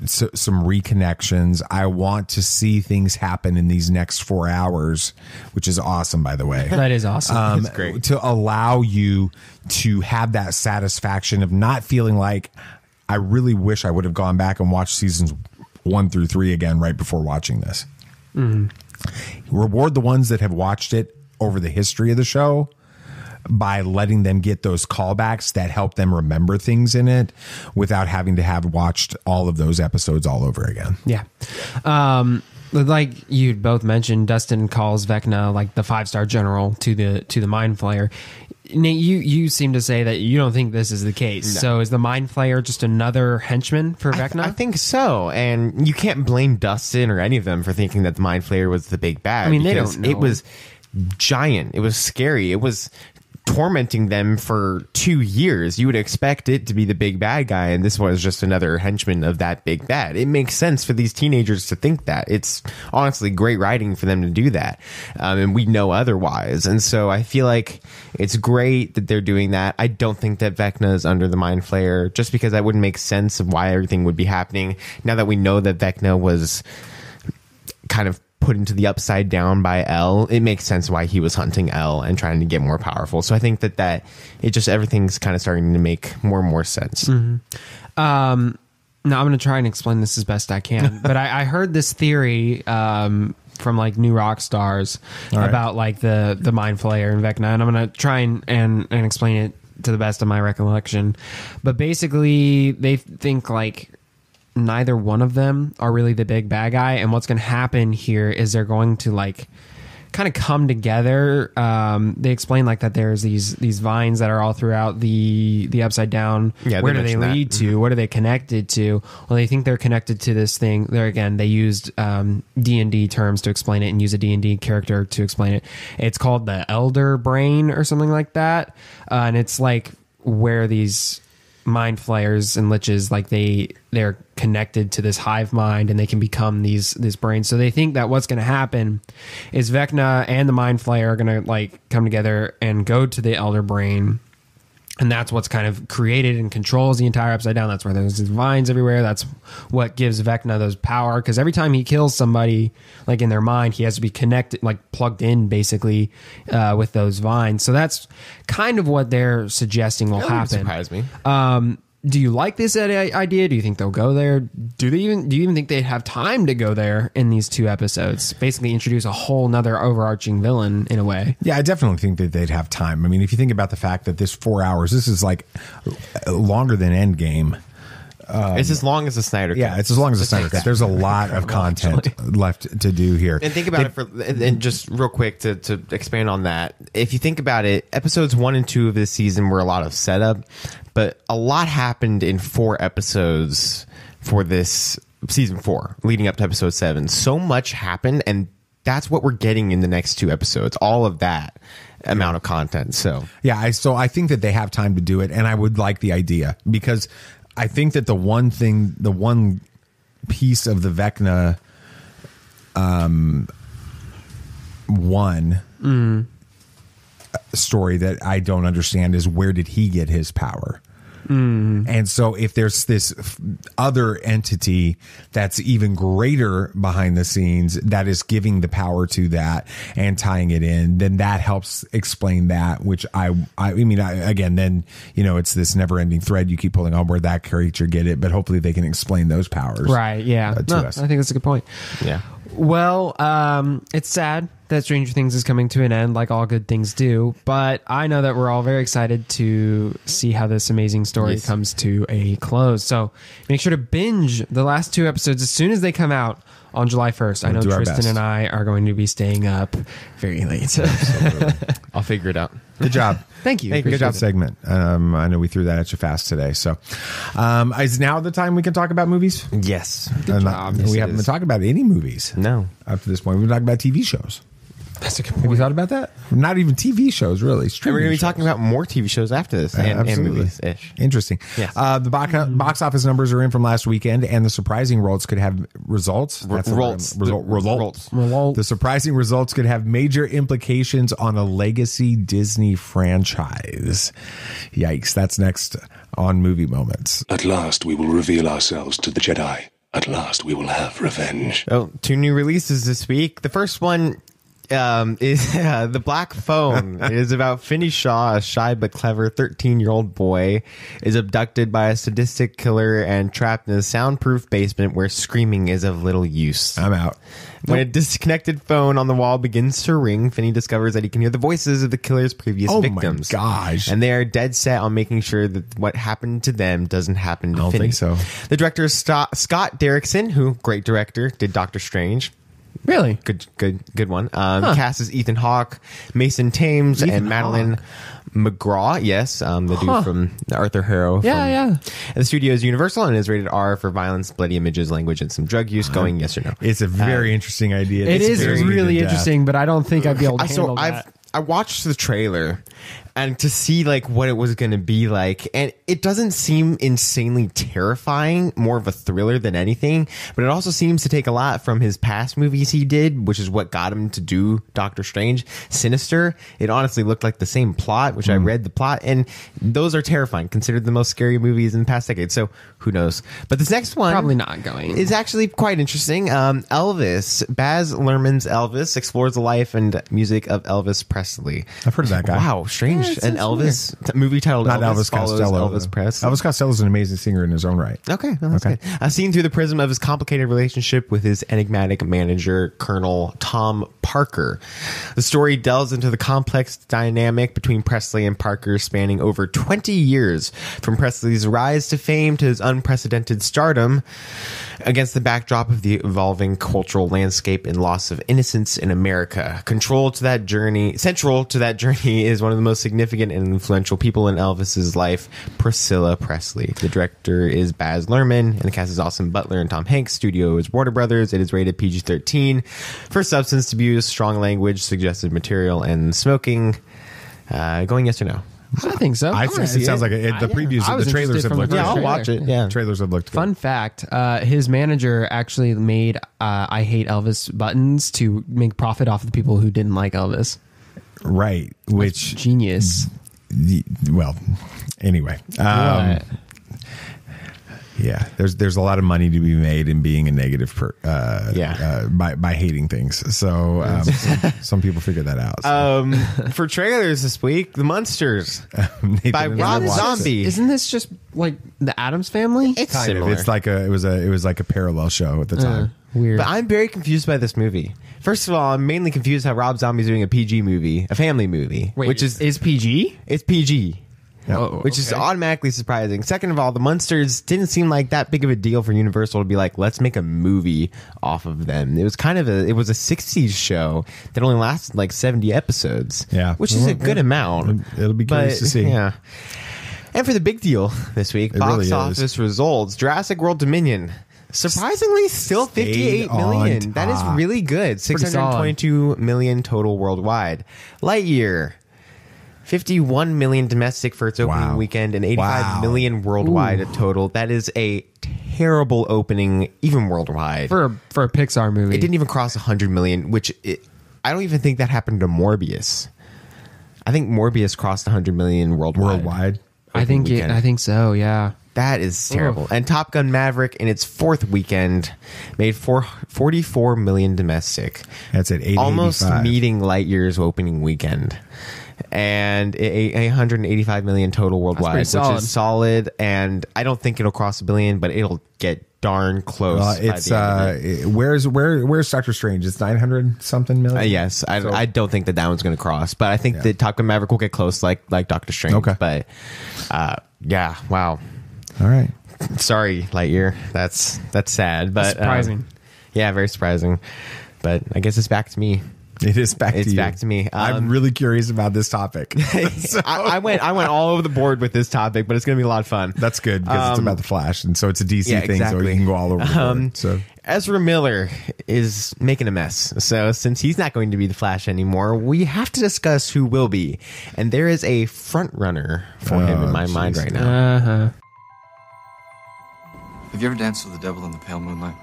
some reconnections. I want to see things happen in these next 4 hours, which is awesome, by the way. That is awesome. It's great. To allow you to have that satisfaction of not feeling like, I really wish I would have gone back and watched seasons 1 through 3 again right before watching this. Mm-hmm. Reward the ones that have watched it over the history of the show by letting them get those callbacks that help them remember things in it without having to have watched all of those episodes all over again. Yeah. Like you both mentioned, Dustin calls Vecna like the 5-star general to the Mind Flayer. Nate, you seem to say that you don't think this is the case. No. So is the Mind Flayer just another henchman for Vecna? I think so. And you can't blame Dustin or any of them for thinking that the Mind Flayer was the big bad. I mean, they don't know. It was giant. It was scary. It was tormenting them for 2 years. You would expect it to be the big bad guy, and this was just another henchman of that big bad. It makes sense for these teenagers to think that. It's honestly great writing for them to do that, and we know otherwise. And so I feel like it's great that they're doing that. I don't think that Vecna is under the Mind Flayer, just because that wouldn't make sense of why everything would be happening. Now that we know that Vecna was kind of put into the upside down by El, it makes sense why he was hunting El and trying to get more powerful. So I think that it just, everything's kind of starting to make more and more sense. Mm-hmm. Now I'm going to try and explain this as best I can, but I heard this theory from like New Rock Stars about like the Mind Flayer and Vecna, and I'm going to try and explain it to the best of my recollection. But basically they think like neither one of them are really the big bad guy, and what's going to happen here is they're going to like kind of come together. They explain like that there's these vines that are all throughout the upside down. Yeah, where do they lead to? Mm-hmm. What are they connected to? Well, they think they're connected to this thing. There again, they used D&D terms to explain it and use a D&D character to explain it. It's called the Elder Brain or something like that, and it's like where these Mind Flayers and liches, like they're connected to this hive mind, and they can become these brains. So they think that what's going to happen is Vecna and the Mind Flayer are going to like come together and go to the Elder Brain, and that's what's kind of created and controls the entire upside down. That's where there's these vines everywhere. That's what gives Vecna those power, because every time he kills somebody like in their mind, he has to be connected, like plugged in basically with those vines. So that's kind of what they're suggesting will happen. Surprise me. Do you like this idea? Do you think they'll go there? Do you even think they'd have time to go there in these 2 episodes? Basically introduce a whole nother overarching villain in a way. Yeah, I definitely think that they'd have time. I mean, if you think about the fact that this 4 hours, this is like longer than Endgame. It's as long as the Snyder Cut. Yeah, it's as long as the Snyder Cut. There's a lot of content left to do here. And think about and just real quick to expand on that. If you think about it, episodes 1 and 2 of this season were a lot of setup, but a lot happened in 4 episodes for this season 4, leading up to episode 7. So much happened, and that's what we're getting in the next 2 episodes. All of that amount of content. So yeah, I think that they have time to do it, and I would like the idea, because I think that the one piece of the Vecna one story that I don't understand is where did he get his power? And so if there's this other entity that's even greater behind the scenes that is giving the power to that and tying it in, then that helps explain that, which I mean, again, then, you know, it's this never ending thread you keep pulling on where that creature get it, but hopefully they can explain those powers. Right. Yeah. To us. I think that's a good point. Yeah. Well, it's sad that Stranger Things is coming to an end, like all good things do. But I know that we're all very excited to see how this amazing story comes to a close. So make sure to binge the last 2 episodes as soon as they come out on July 1st. I know Tristan and I are going to be staying up very late. I'll figure it out. Good job. Thank you. Hey, good job segment. I know we threw that at you fast today. So is now the time we can talk about movies? Yes. We haven't been talking about any movies. No. Up to this point. We've been talking about TV shows. That's a good point. Have you thought about that? Not even TV shows, really. And we're going to be talking about more TV shows after this and movies-ish. Interesting. Yes. The box office numbers are in from last weekend, and the surprising results could have results. Results. The surprising results could have major implications on a legacy Disney franchise. Yikes. That's next on Movie Moments. At last we will reveal ourselves to the Jedi. At last we will have revenge. Oh, 2 new releases this week. The first one is The Black Phone. It is about Finney Shaw, a shy but clever 13-year-old boy, is abducted by a sadistic killer and trapped in a soundproof basement where screaming is of little use. I'm out. When a disconnected phone on the wall begins to ring, Finney discovers that he can hear the voices of the killer's previous victims. Oh my gosh. And they are dead set on making sure that what happened to them doesn't happen to Finney. I don't think so. The director is Scott Derrickson, who, great director, did Doctor Strange. Really? Good one. Cast is Ethan Hawke, Mason Thames, and Madeline McGraw. Yes, the dude from the Arthur Harrow. Yeah. And the studio is Universal and is rated R for violence, bloody images, language, and some drug use. Going yes or no? It's a very interesting idea. It is really interesting, but I don't think I'd be able to handle that. I watched the trailer and to see like what it was going to be like, and it doesn't seem insanely terrifying, more of a thriller than anything, but it also seems to take a lot from his past movies he did, which is what got him to do Doctor Strange. Sinister, it honestly looked like the same plot, which I read the plot, and those are terrifying, considered the most scary movies in the past decade, so who knows. But this next one probably not going is actually quite interesting. Elvis, Baz Luhrmann's Elvis, explores the life and music of Elvis Presley. I've heard of that guy. Wow, strange. An Elvis movie titled Not Elvis Costello. Elvis Presley. Elvis Costello is an amazing singer in his own right. Okay, well, that's good. Seen through the prism of his complicated relationship with his enigmatic manager, Colonel Tom Parker. The story delves into the complex dynamic between Presley and Parker, spanning over 20 years, from Presley's rise to fame to his unprecedented stardom, against the backdrop of the evolving cultural landscape and loss of innocence in America. Central to that journey is one of the most significant and influential people in Elvis's life, Priscilla Presley. The director is Baz Luhrmann, and the cast is Austin Butler and Tom Hanks. Studio is Warner Brothers. It is rated PG-13 for substance abuse, strong language, suggestive material, and smoking. Going yes or no? I think so. It sounds like the previews, the trailers have looked. Yeah, I'll watch it. Yeah, trailers have looked good. Fun fact: his manager actually made "I Hate Elvis" buttons to make profit off of the people who didn't like Elvis. Right, which genius. Well, anyway, yeah, there's a lot of money to be made in being a negative by hating things. So some people figure that out. So. For trailers this week, The Munsters by Rob Zombie. Isn't this just like the Addams Family? It's similar. It's like it was like a parallel show at the time. Weird. But I'm very confused by this movie. First of all, I'm mainly confused how Rob Zombie's doing a PG movie, a family movie. Wait, which is PG? It's PG. Oh, which is automatically surprising. Second of all, The Munsters didn't seem like that big of a deal for Universal to be like, let's make a movie off of them. It was kind of a 60s show that only lasted like 70 episodes. Yeah. Which is a good amount. It'll be curious to see. Yeah. And for the big deal this week, box office results, Jurassic World Dominion. Surprisingly, still 58 million. That is really good. 622 million total worldwide. Lightyear, 51 million domestic for its opening weekend and 85 million worldwide at total. That is a terrible opening, even worldwide. For a Pixar movie. It didn't even cross 100 million, which I don't even think that happened to Morbius. I think Morbius crossed 100 million worldwide. I think so. Yeah. That is terrible. And Top Gun Maverick in its fourth weekend made 44 million domestic. That's at 885. Almost meeting Lightyear's opening weekend. And 185 million total worldwide, which is solid. And I don't think it'll cross $1 billion, but it'll get darn close. Where's Doctor Strange? It's 900 something million. Yes, I don't think that one's going to cross, but I think that Top Gun Maverick will get close, like Doctor Strange. Okay, but yeah, wow. All right, sorry, Lightyear. That's sad, but surprising. Yeah, very surprising. But I guess it's back to me. It is back to you. It's back to me. I'm really curious about this topic. I went all over the board with this topic, but it's going to be a lot of fun. That's good because it's about the Flash, and so it's a DC thing, so you can go all over the board. So Ezra Miller is making a mess. So since he's not going to be the Flash anymore, we have to discuss who will be, and there is a front runner for him in my mind right now. Have you ever danced with the devil in the pale moonlight?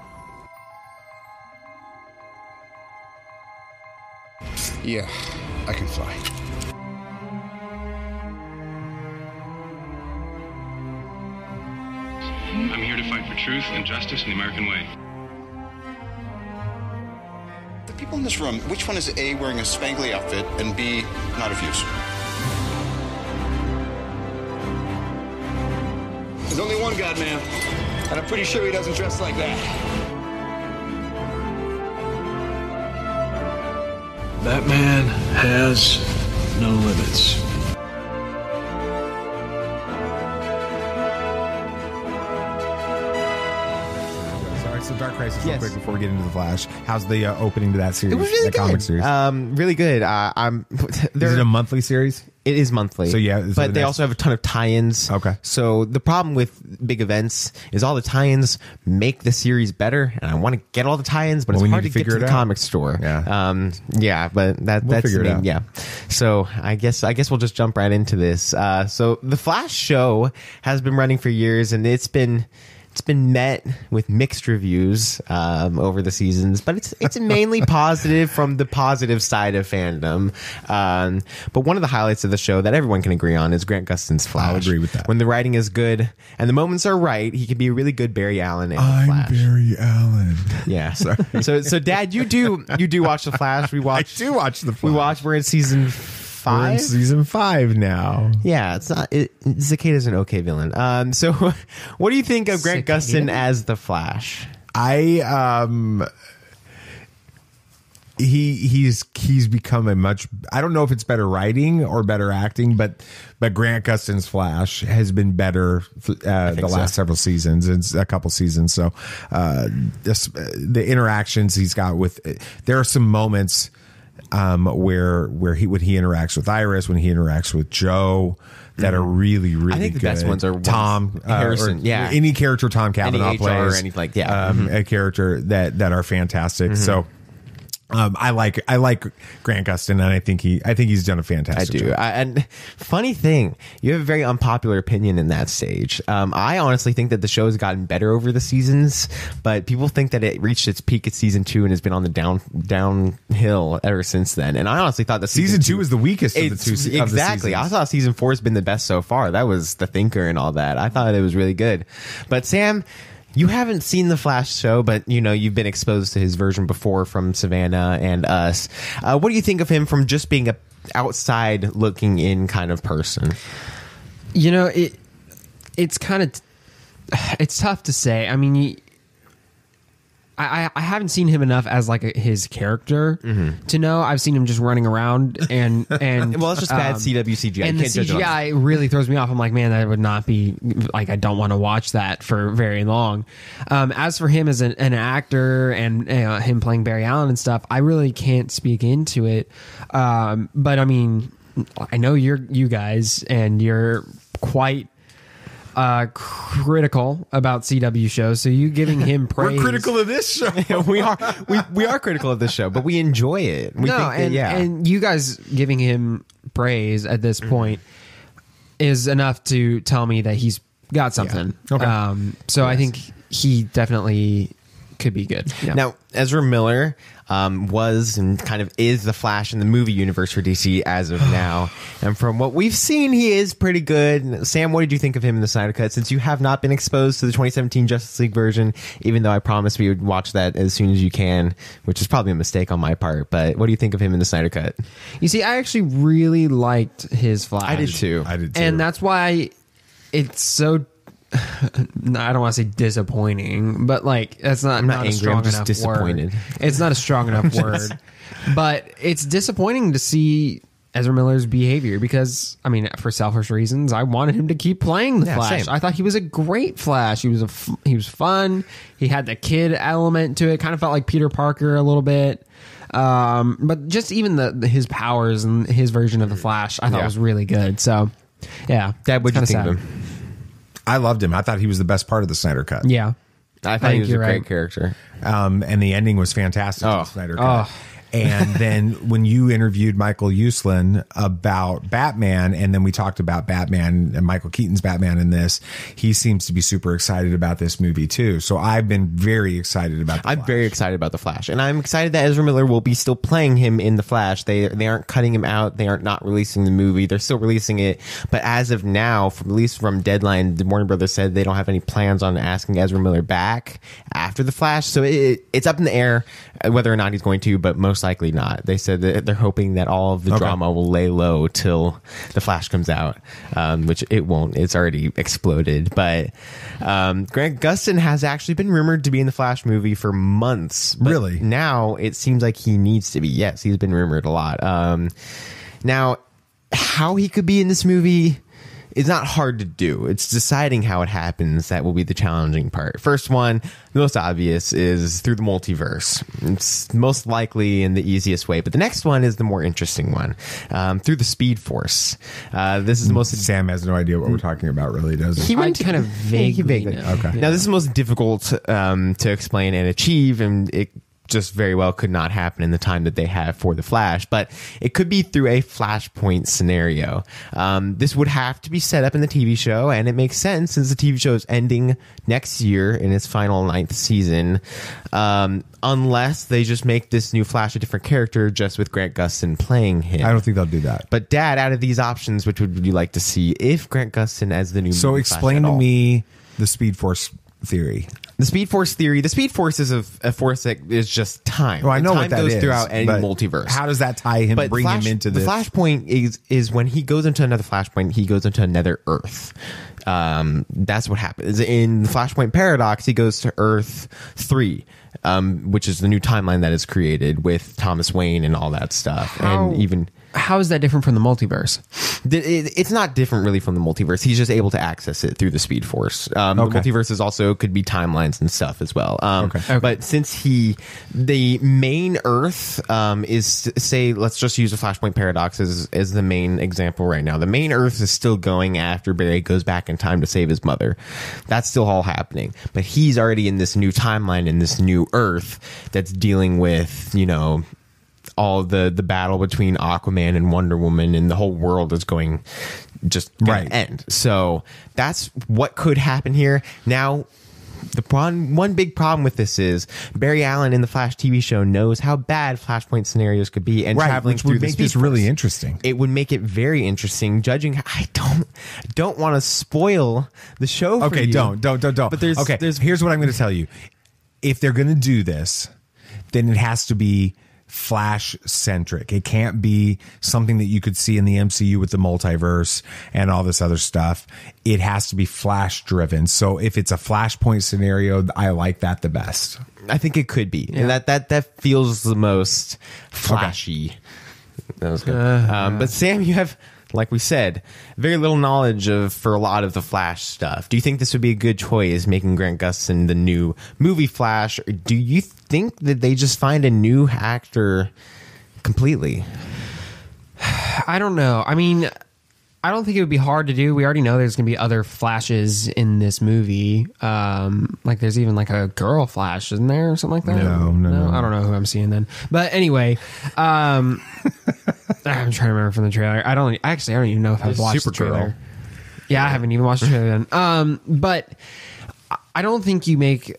Yeah, I can fly. I'm here to fight for truth and justice in the American way. The people in this room, which one is A, wearing a spangly outfit, and B, not of use? There's only one God, man. And I'm pretty sure he doesn't dress like that. That man has no limits. Sorry, so Dark Crisis, real quick before we get into the Flash. How's the opening to that series? It was really that comic series? Really good. Is it a monthly series? It is monthly. So yeah, but they also have a ton of tie-ins. Okay. So the problem with big events is all the tie-ins make the series better, and I want to get all the tie-ins, but it's hard to get to the comic store. Yeah. But that's figure it out. Yeah. So I guess we'll just jump right into this. So the Flash show has been running for years, and it's been met with mixed reviews over the seasons, but it's mainly positive from the positive side of fandom. But one of the highlights of the show that everyone can agree on is Grant Gustin's Flash. I'll agree with that. When the writing is good and the moments are right, he can be a really good Barry Allen in the Flash. Barry Allen. Yeah. Sorry. So Dad, you do watch the Flash. I do watch the Flash. We're in season 5. We're in season 5 now. Yeah, it's not. Cicada's an okay villain. So, what do you think of Grant Gustin as the Flash? He's become a much. I don't know if it's better writing or better acting, but Grant Gustin's Flash has been better the last several seasons. It's a couple seasons. So, the interactions he's got with there are some moments. Where he interacts with Iris, when he interacts with Joe, that are really good. I think the best ones are Tom Harrison, any character Tom Cavanaugh plays, or anything a character that are fantastic. So. I like Grant Gustin, and I think he's done a fantastic job. And funny thing, you have a very unpopular opinion in that stage. I honestly think that the show has gotten better over the seasons, but people think that it reached its peak at season 2 and has been on the downhill ever since then. And I honestly thought that season 2 is the weakest of the two. Exactly. I thought season 4 has been the best so far. That was The Thinker and all that. I thought it was really good. But Sam, you haven't seen the Flash show, but you've been exposed to his version before from Savannah and Us. What do you think of him from just being a outside looking in kind of person? It's kind of it's tough to say. I mean, I haven't seen him enough as like his character to know. I've seen him just running around and well, it's just bad CW CGI. And the CGI really throws me off. I'm like, man, that would not be like, I don't want to watch that for very long. As for him as an actor and him playing Barry Allen and stuff, I really can't speak into it. But I mean, I know you guys, and you're quite critical about CW shows, so you giving him praise. We're critical of this show. we are critical of this show, but we enjoy it. And you guys giving him praise at this point is enough to tell me that he's got something. Okay. So I think he definitely could be good. Yeah. Now, Ezra Miller was and kind of is the Flash in the movie universe for DC as of now. And from what we've seen, he is pretty good. Sam, what did you think of him in the Snyder Cut? Since you have not been exposed to the 2017 Justice League version, even though I promised we would watch that as soon as you can, which is probably a mistake on my part. But what do you think of him in the Snyder Cut? You see, I actually really liked his Flash. I did too. And that's why it's so... I don't want to say disappointing, but like that's not, I'm not a angry, strong I'm just enough disappointed. word. It's not a strong enough word, but it's disappointing to see Ezra Miller's behavior because, I mean, for selfish reasons, I wanted him to keep playing the Flash. Same. I thought he was a great Flash. He was fun. He had the kid element to it. Kind of felt like Peter Parker a little bit. But just even his powers and his version of the Flash, I thought was really good. So, yeah. Dad, what'd you think of him? I loved him. I thought he was the best part of the Snyder Cut. Yeah. I thought he was a great character. And the ending was fantastic in the Snyder Cut. And then when you interviewed Michael Uslan about Batman, and then we talked about Batman and Michael Keaton's Batman in this, he seems to be super excited about this movie too. So I've been very excited about the Flash. I'm very excited about the Flash, and I'm excited that Ezra Miller will be still playing him in the Flash. They aren't cutting him out. They aren't not releasing the movie. They're still releasing it. But as of now, at least from Deadline, the Warner Brothers said they don't have any plans on asking Ezra Miller back after the Flash. So it's up in the air whether or not he's going to, but most likely not. They said that they're hoping that all of the drama will lay low till the Flash comes out, which it won't. It's already exploded. But Grant Gustin has actually been rumored to be in the Flash movie for months. Really? Now it seems like he needs to be. Yes, he's been rumored a lot. Now, how he could be in this movie is not hard to do. It's deciding how it happens that will be the challenging part. First one, the most obvious, is through the multiverse. It's most likely in the easiest way. But the next one is the more interesting one, through the Speed Force. This is the most... Sam has no idea what we're talking about, really, does he? He went kind of vaguely. Okay. Now, this is the most difficult to explain and achieve, and it just very well could not happen in the time that they have for the Flash, but it could be through a Flashpoint scenario. This would have to be set up in the TV show, and it makes sense since the TV show is ending next year in its final 9th season, unless they just make this new Flash a different character just with Grant Gustin playing him. I don't think they'll do that. But Dad, out of these options, which would you like to see if Grant Gustin as the new So movie explain Flash to me the Speed Force theory. The Speed Force theory. The Speed Force is a force that is just time. Well, I know time what that goes is, throughout any but multiverse. How does that tie him? Bring him into this? The Flashpoint is when he goes into another Flashpoint, he goes into another Earth. That's what happens in the Flashpoint paradox. He goes to Earth 3, which is the new timeline that is created with Thomas Wayne and all that stuff, and even. How is that different from the multiverse? It's not different really from the multiverse. He's just able to access it through the Speed Force. The multiverse is also could be timelines and stuff as well. But since the main Earth is, say, let's just use the Flashpoint paradox as the main example right now. The main Earth is still going after Barry goes back in time to save his mother. That's still all happening. But he's already in this new timeline in this new Earth that's dealing with, all the battle between Aquaman and Wonder Woman, and the whole world is going just to end. So that's what could happen here. Now, the one big problem with this is Barry Allen in the Flash TV show knows how bad Flashpoint scenarios could be, and traveling which through would make this really interesting. It would make it very interesting. Judging, I don't want to spoil the show. For you. Don't. But here's what I'm going to tell you: if they're going to do this, then it has to be Flash centric. It can't be something that you could see in the MCU with the multiverse and all this other stuff. It has to be Flash driven. So if it's a Flashpoint scenario, I like that the best. I think it could be. Yeah. And that feels the most flashy. That was good. But Sam, you have, like we said, very little knowledge for a lot of the Flash stuff. Do you think this would be a good choice, making Grant Gustin the new movie Flash? Or do you think that they just find a new actor completely? I don't know. I mean, I don't think it would be hard to do. We already know there's going to be other Flashes in this movie. Like there's even like a girl Flash, isn't there, or something like that? No. I don't know who I'm seeing then. But anyway, I'm trying to remember from the trailer. I don't even know if I've watched the trailer. Yeah, I haven't even watched the trailer then. But I don't think you make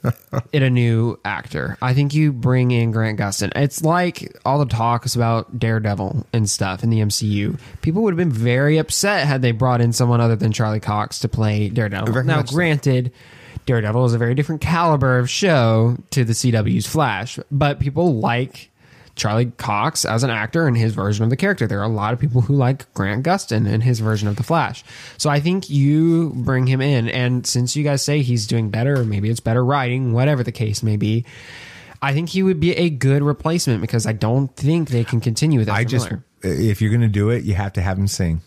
it a new actor. I think you bring in Grant Gustin. It's like all the talks about Daredevil and stuff in the MCU. People would have been very upset had they brought in someone other than Charlie Cox to play Daredevil. Now, granted, Daredevil is a very different caliber of show to the CW's Flash, but people like Charlie Cox as an actor and his version of the character. There are a lot of people who like Grant Gustin and his version of the Flash. So I think you bring him in, and since you guys say he's doing better, maybe it's better writing, whatever the case may be, I think he would be a good replacement because I don't think they can continue with Ezra Miller. If you're going to do it, you have to have him sing.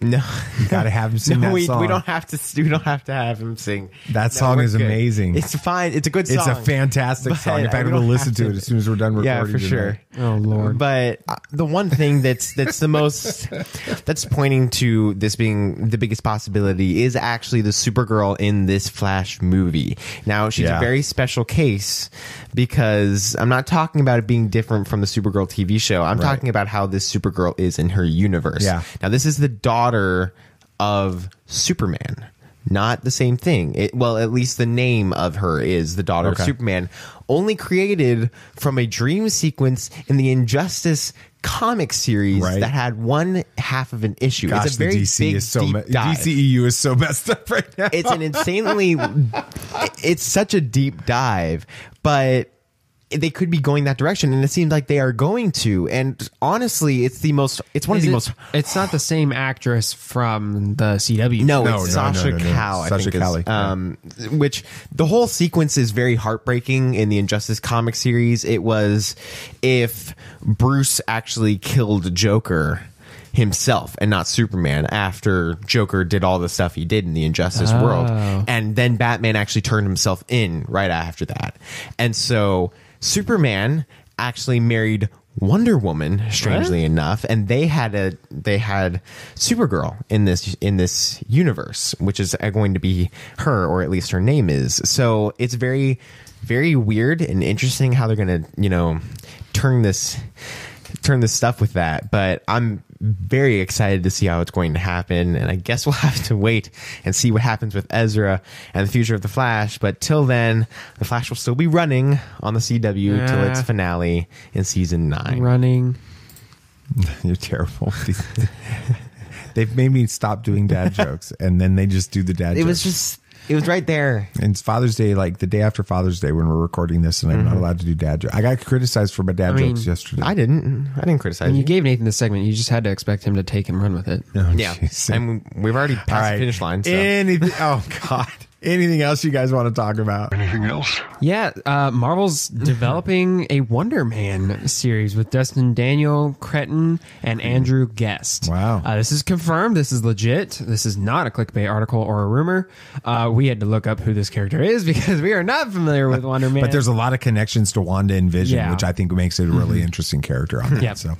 No, you got to have him sing that song. We don't have to. We don't have to have him sing. That song is amazing. It's fine. It's a good song. It's a fantastic song. In fact, we'll listen to it as soon as we're done recording. Yeah, for sure. Oh Lord! But the one thing that's the most that's pointing to this being the biggest possibility is actually the Supergirl in this Flash movie. Now she's a very special case because I'm not talking about it being different from the Supergirl TV show. I'm talking about how this Supergirl is in her universe. Yeah. Now this is the daughter of Superman. Not the same thing. Well, at least the name of her is the daughter of Superman, only created from a dream sequence in the Injustice comic series that had one half of an issue. Gosh, it's a very DC big is so deep dive. DCEU is so messed up right now. It's an insanely it's such a deep dive, but they could be going that direction, and it seems like they are going to. And honestly, it's one of the most. It's not the same actress from the CW. No, it's Sasha Cal. I think is, which the whole sequence is very heartbreaking in the Injustice comic series. It was if Bruce actually killed Joker himself and not Superman after Joker did all the stuff he did in the Injustice world, and then Batman actually turned himself in right after that, and so Superman actually married Wonder Woman, strangely enough, and they had Supergirl in this universe, which is going to be her, or at least her name is. So it's very, very weird and interesting how they're going to, turn this stuff with that. But I'm very excited to see how it's going to happen, and I guess we'll have to wait and see what happens with Ezra and the future of the Flash. But till then, the Flash will still be running on the CW till its finale in season 9. Running. You're terrible. They've made me stop doing dad jokes, and then they just do the dad jokes. It was right there. And it's Father's Day, like the day after Father's Day when we're recording this, and I'm not allowed to do dad jokes. I got criticized for my dad jokes yesterday. I didn't criticize when you. You gave Nathan the segment. You just had to expect him to take and run with it. Oh, yeah. And we've already passed the finish line. So. Oh, God. Anything else you guys want to talk about? Anything else? Yeah, Marvel's developing a Wonder Man series with Dustin Daniel Cretton and Andrew Guest. Wow. This is confirmed. This is legit. This is not a clickbait article or a rumor. We had to look up who this character is because we are not familiar with Wonder Man. But there's a lot of connections to Wanda and Vision, which I think makes it a really interesting character on that. Yep. So.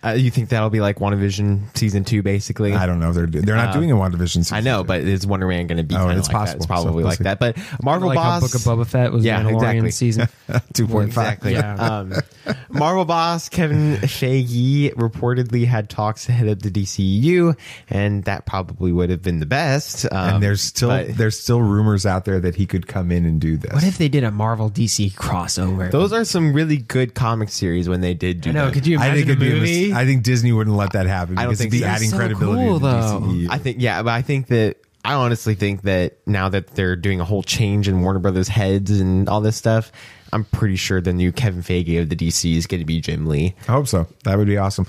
You think that'll be like WandaVision season 2, basically? I don't know. They're not doing a WandaVision season 2. I know, but is Wonder Man going to be kind of it's like possible. that? It's probably like that. But Marvel like Boss... how Book of Boba Fett was Mandalorian season 2.5. Exactly. Yeah. Marvel boss Kevin Feige reportedly had talks ahead of the DCEU, and that probably would have been the best. And there's still rumors out there that he could come in and do this. What if they did a Marvel DC crossover? Those are some really good comic series when they did do that. Could you imagine a movie? I think Disney wouldn't let that happen. I don't think it'd be so. adding So credibility cool, to the though. DCEU. I honestly think that now that they're doing a whole change in Warner Brothers heads and all this stuff, I'm pretty sure the new Kevin Feige of the DC is going to be Jim Lee. I hope so. That would be awesome.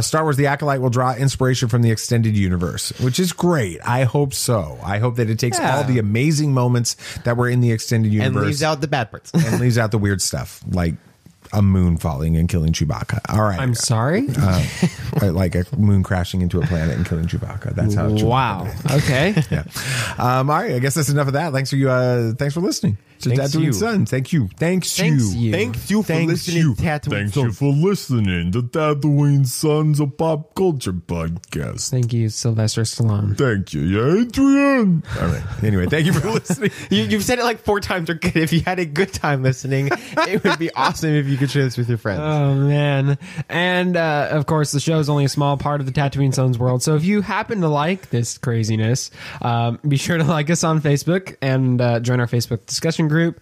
Star Wars The Acolyte will draw inspiration from the extended universe, which is great. I hope so. I hope that it takes all the amazing moments that were in the extended universe and leaves out the bad parts. and leaves out the weird stuff, like a moon falling and killing Chewbacca. All right. I'm sorry? Like a moon crashing into a planet and killing Chewbacca. That's how Chewbacca Wow. Okay. Yeah. All right. I guess that's enough of that. Thanks for listening to Tatooine Sun. Thank you. Thanks you for listening to Tatooine Sons, a pop culture podcast. Thank you, Sylvester Stallone. Thank you, Adrian. All right. Anyway, thank you for listening. You've said it like 4 times. Or good. If you had a good time listening, it would be awesome if you You can share this with your friends. Oh, man. And, of course, the show is only a small part of the Tatooine Sons world. So if you happen to like this craziness, be sure to like us on Facebook and join our Facebook discussion group.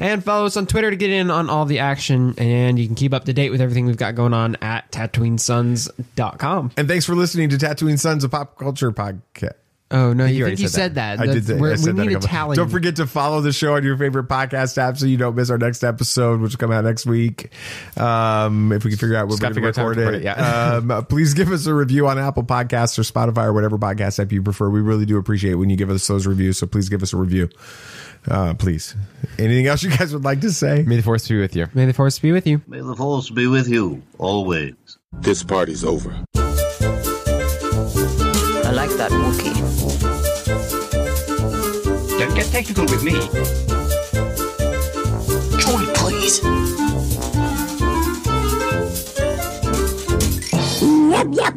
And follow us on Twitter to get in on all the action. And you can keep up to date with everything we've got going on at TatooineSons.com. And thanks for listening to Tatooine Sons, a pop culture podcast. Oh, no, you think you said that. I did. We said need that a tally. Don't forget to follow the show on your favorite podcast app so you don't miss our next episode, which will come out next week. If we can figure out when we're going to record it. Yeah. Please give us a review on Apple Podcasts or Spotify or whatever podcast app you prefer. We really do appreciate when you give us those reviews, so please give us a review. Please. Anything else you guys would like to say? May the Force be with you. May the Force be with you. May the Force be with you, always. This party's over. I like that Wookiee. Don't get technical with me. Join, please. Yep, yep.